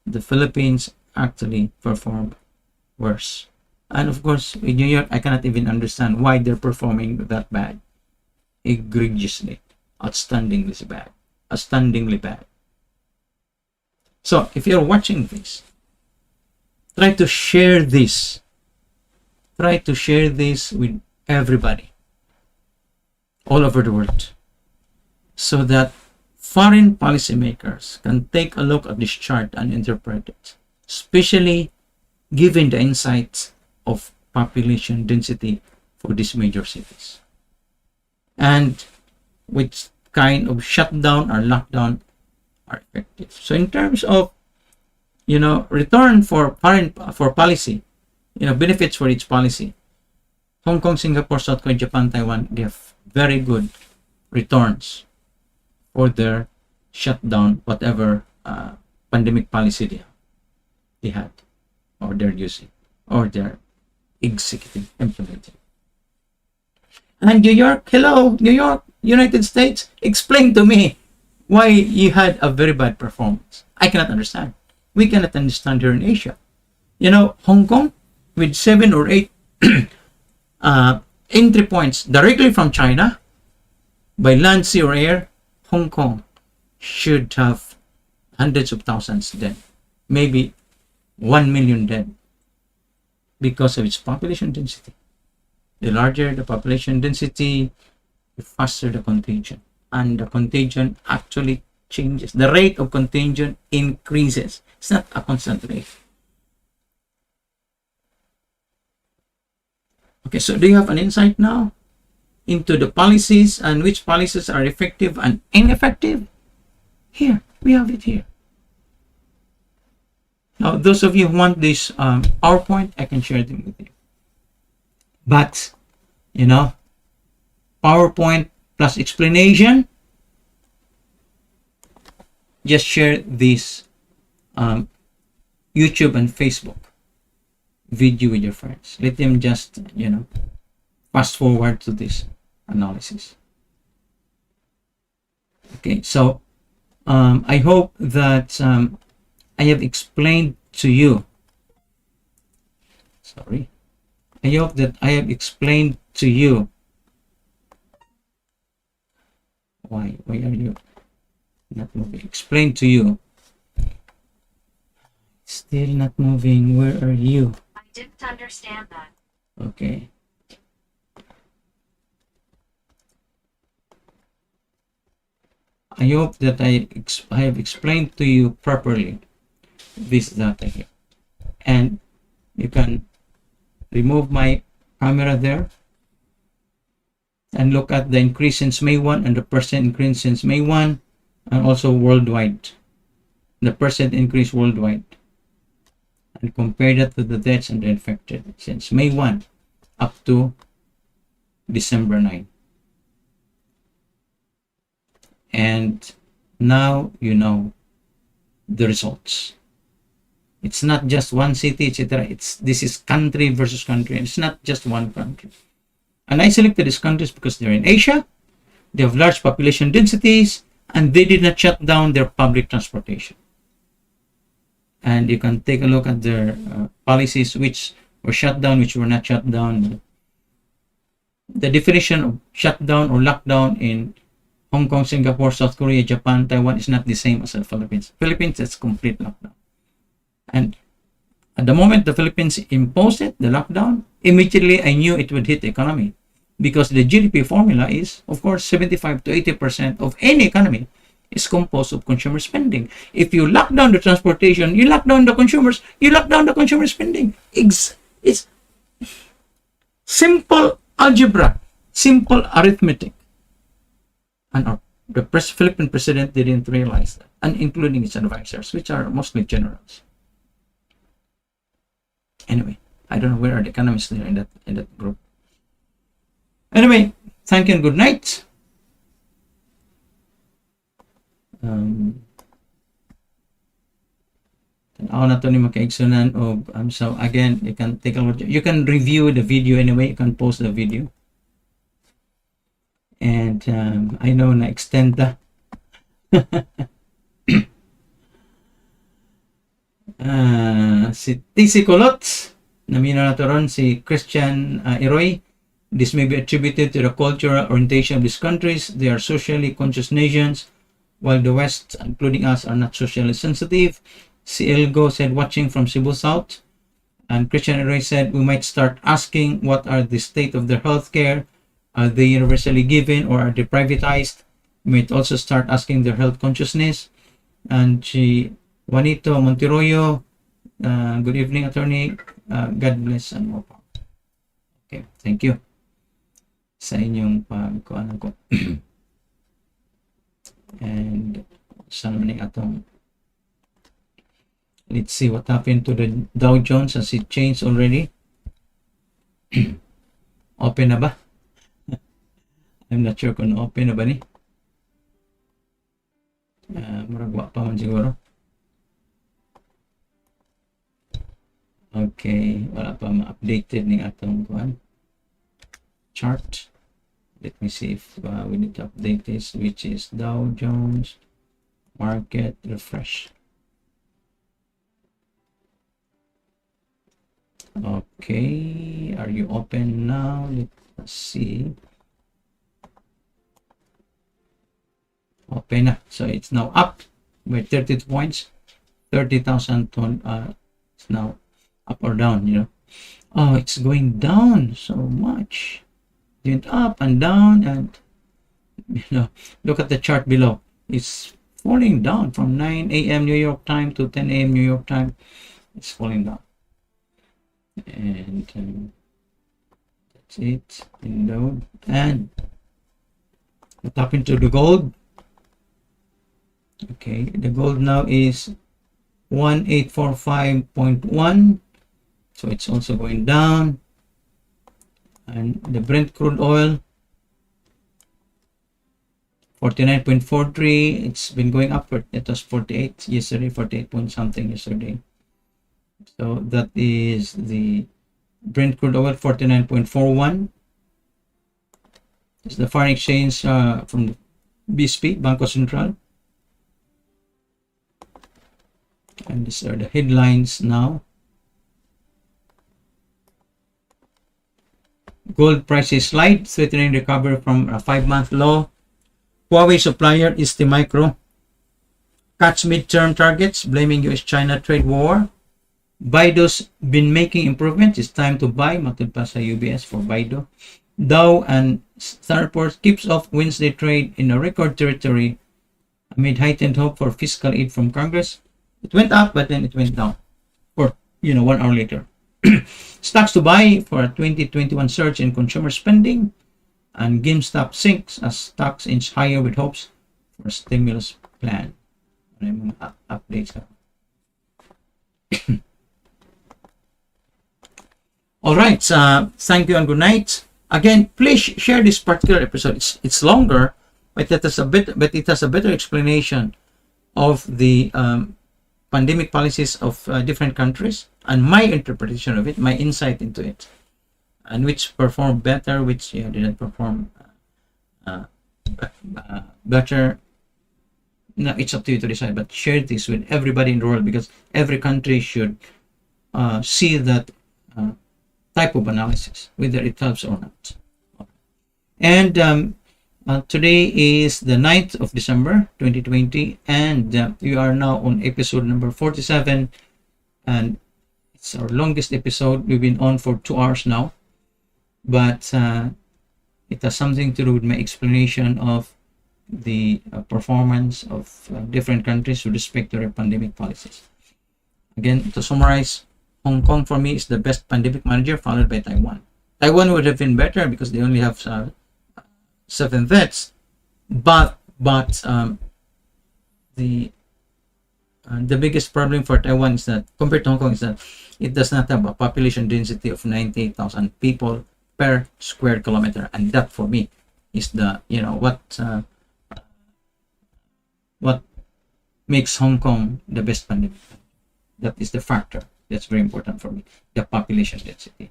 the Philippines actually performed worse. And of course, in New York, I cannot even understand why they're performing that bad. Egregiously, outstandingly bad. So if you're watching this, try to share this. Try to share this with everybody all over the world, so that foreign policymakers can take a look at this chart and interpret it, especially given the insights of population density for these major cities, and which kind of shutdown or lockdown are effective. So in terms of, return for policy, benefits for each policy, Hong Kong, Singapore, South Korea, Japan, Taiwan give very good returns for their shutdown, whatever pandemic policy they had, or they're using, or they're executing, implementing. And New York, hello, New York, United States, explain to me why you had a very bad performance. I cannot understand. We cannot understand here in Asia. Hong Kong, with 7 or 8 entry points directly from China, by land, sea, or air, Hong Kong should have hundreds of thousands dead, maybe 1 million dead, because of its population density. The larger the population density, the faster the contagion. And the contagion actually changes. The rate of contagion increases. It's not a constant rate. Okay, so do you have an insight now into the policies and which policies are effective and ineffective? Here, we have it here. Now, those of you who want this PowerPoint, I can share them with you. But, PowerPoint plus explanation, just share this YouTube and Facebook video with your friends. Let them just, fast forward to this analysis. Okay, so I hope that I have explained to you. Sorry. I hope that I have explained to you. Why are you not moving? Explain to you. Still not moving. Where are you? I didn't understand that. Okay. I hope that I have explained to you properly this data here. And you can remove my camera there and look at the increase since May 1 and the percent increase since May 1, and also worldwide, the percent increase worldwide, and compare that to the deaths and the infected since May 1 up to December 9. And now you know the results. It's not just one city, etc. This is country versus country. It's not just one country. And I selected these countries because they're in Asia, they have large population densities, and they did not shut down their public transportation. And you can take a look at their policies, which were shut down, which were not shut down. The definition of shutdown or lockdown in Hong Kong, Singapore, South Korea, Japan, Taiwan is not the same as the Philippines. Philippines is complete lockdown. And at the moment the Philippines imposed it, the lockdown, immediately I knew it would hit the economy, because the GDP formula is, of course, 75 to 80% of any economy is composed of consumer spending. If you lock down the transportation, you lock down the consumers, you lock down the consumer spending. It's simple algebra, simple arithmetic. And the Philippine president didn't realize that, and including his advisors, which are mostly generals. Anyway, I don't know where are the economists there in that group. Anyway, thank you and good night. So again, you can take a look. You can review the video anyway. You can post the video. And I know na extend the si TC Kulot, namino na to ron si Christian Iroy. This may be attributed to the cultural orientation of these countries. They are socially conscious nations, while the West, including us, are not socially sensitive. Si Elgo said, watching from Cebu South. And Christian Ray said we might start asking what are the state of their healthcare. Are they universally given or are they privatized? We might also start asking their health consciousness. And Juanito Monteroyo, good evening, attorney. God bless and more power. Okay, thank you sa inyong pagkuhanan ko. And saan naman yung atong, let's see what happened to the Dow Jones as it changed already. Open na ba? I'm not sure kung open na ba ni. Maragwa pa man siguro. Okay, wala pa ma-updated ni atong chart. Let me see if we need to update this, which is Dow Jones market refresh. Okay, are you open now? Let's see. Open na. So it's now up by 32 points. 30,000 ton. It's now up or down, you know. Oh, it's going down so much. It went up and down, and you know, look at the chart below. It's falling down from 9 a.m. New York time to 10 a.m. New York time. It's falling down. And that's it. And what happened to the gold? Okay, the gold now is 1845.1, so it's also going down. And the Brent crude oil 49.43, it's been going upward. It was 48 yesterday, 48 point something yesterday. So that is the Brent crude oil 49.41. It's the foreign exchange from BSP, Banco Central. And these are the headlines now. Gold prices slide, threatening recovery from a 5-month low. Huawei supplier STMicro cuts midterm targets, blaming US-China trade war. Baidu's been making improvements. It's time to buy. Matod pa sa UBS for Baidu. Dow and Standard & Poor's keeps off Wednesday trade in a record territory amid heightened hope for fiscal aid from Congress. It went up, but then it went down for 1 hour later. Stocks to buy for a 2021 surge in consumer spending, and GameStop sinks as stocks inch higher with hopes for a stimulus plan. Updates. All right. Thank you and good night. Again, please share this particular episode. It's longer, but it has a better explanation of the pandemic policies of different countries and my interpretation of it, my insight into it, and which performed better, which didn't perform better. No, it's up to you to decide, but share this with everybody in the world, because every country should see that type of analysis, whether it helps or not. And today is the 9th of December 2020, and we are now on episode number 47, and it's our longest episode. We've been on for 2 hours now, but it has something to do with my explanation of the performance of different countries with respect to their pandemic policies. Again, to summarize, Hong Kong for me is the best pandemic manager, followed by Taiwan. Taiwan would have been better because they only have 7 vets, but the biggest problem for Taiwan is that, compared to Hong Kong, is that it does not have a population density of 98,000 people per square kilometer, and that for me is the what makes Hong Kong the best pandemic. That is the factor that's very important for me, the population density.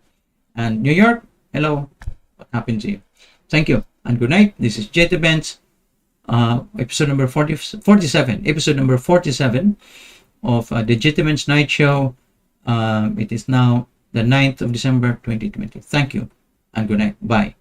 And New York, hello, what happened to you? Thank you and good night. This is JT BENZ, episode number 47, episode number 47 of the JT BENZ Night Show. It is now the 9th of December 2020. Thank you and good night. Bye.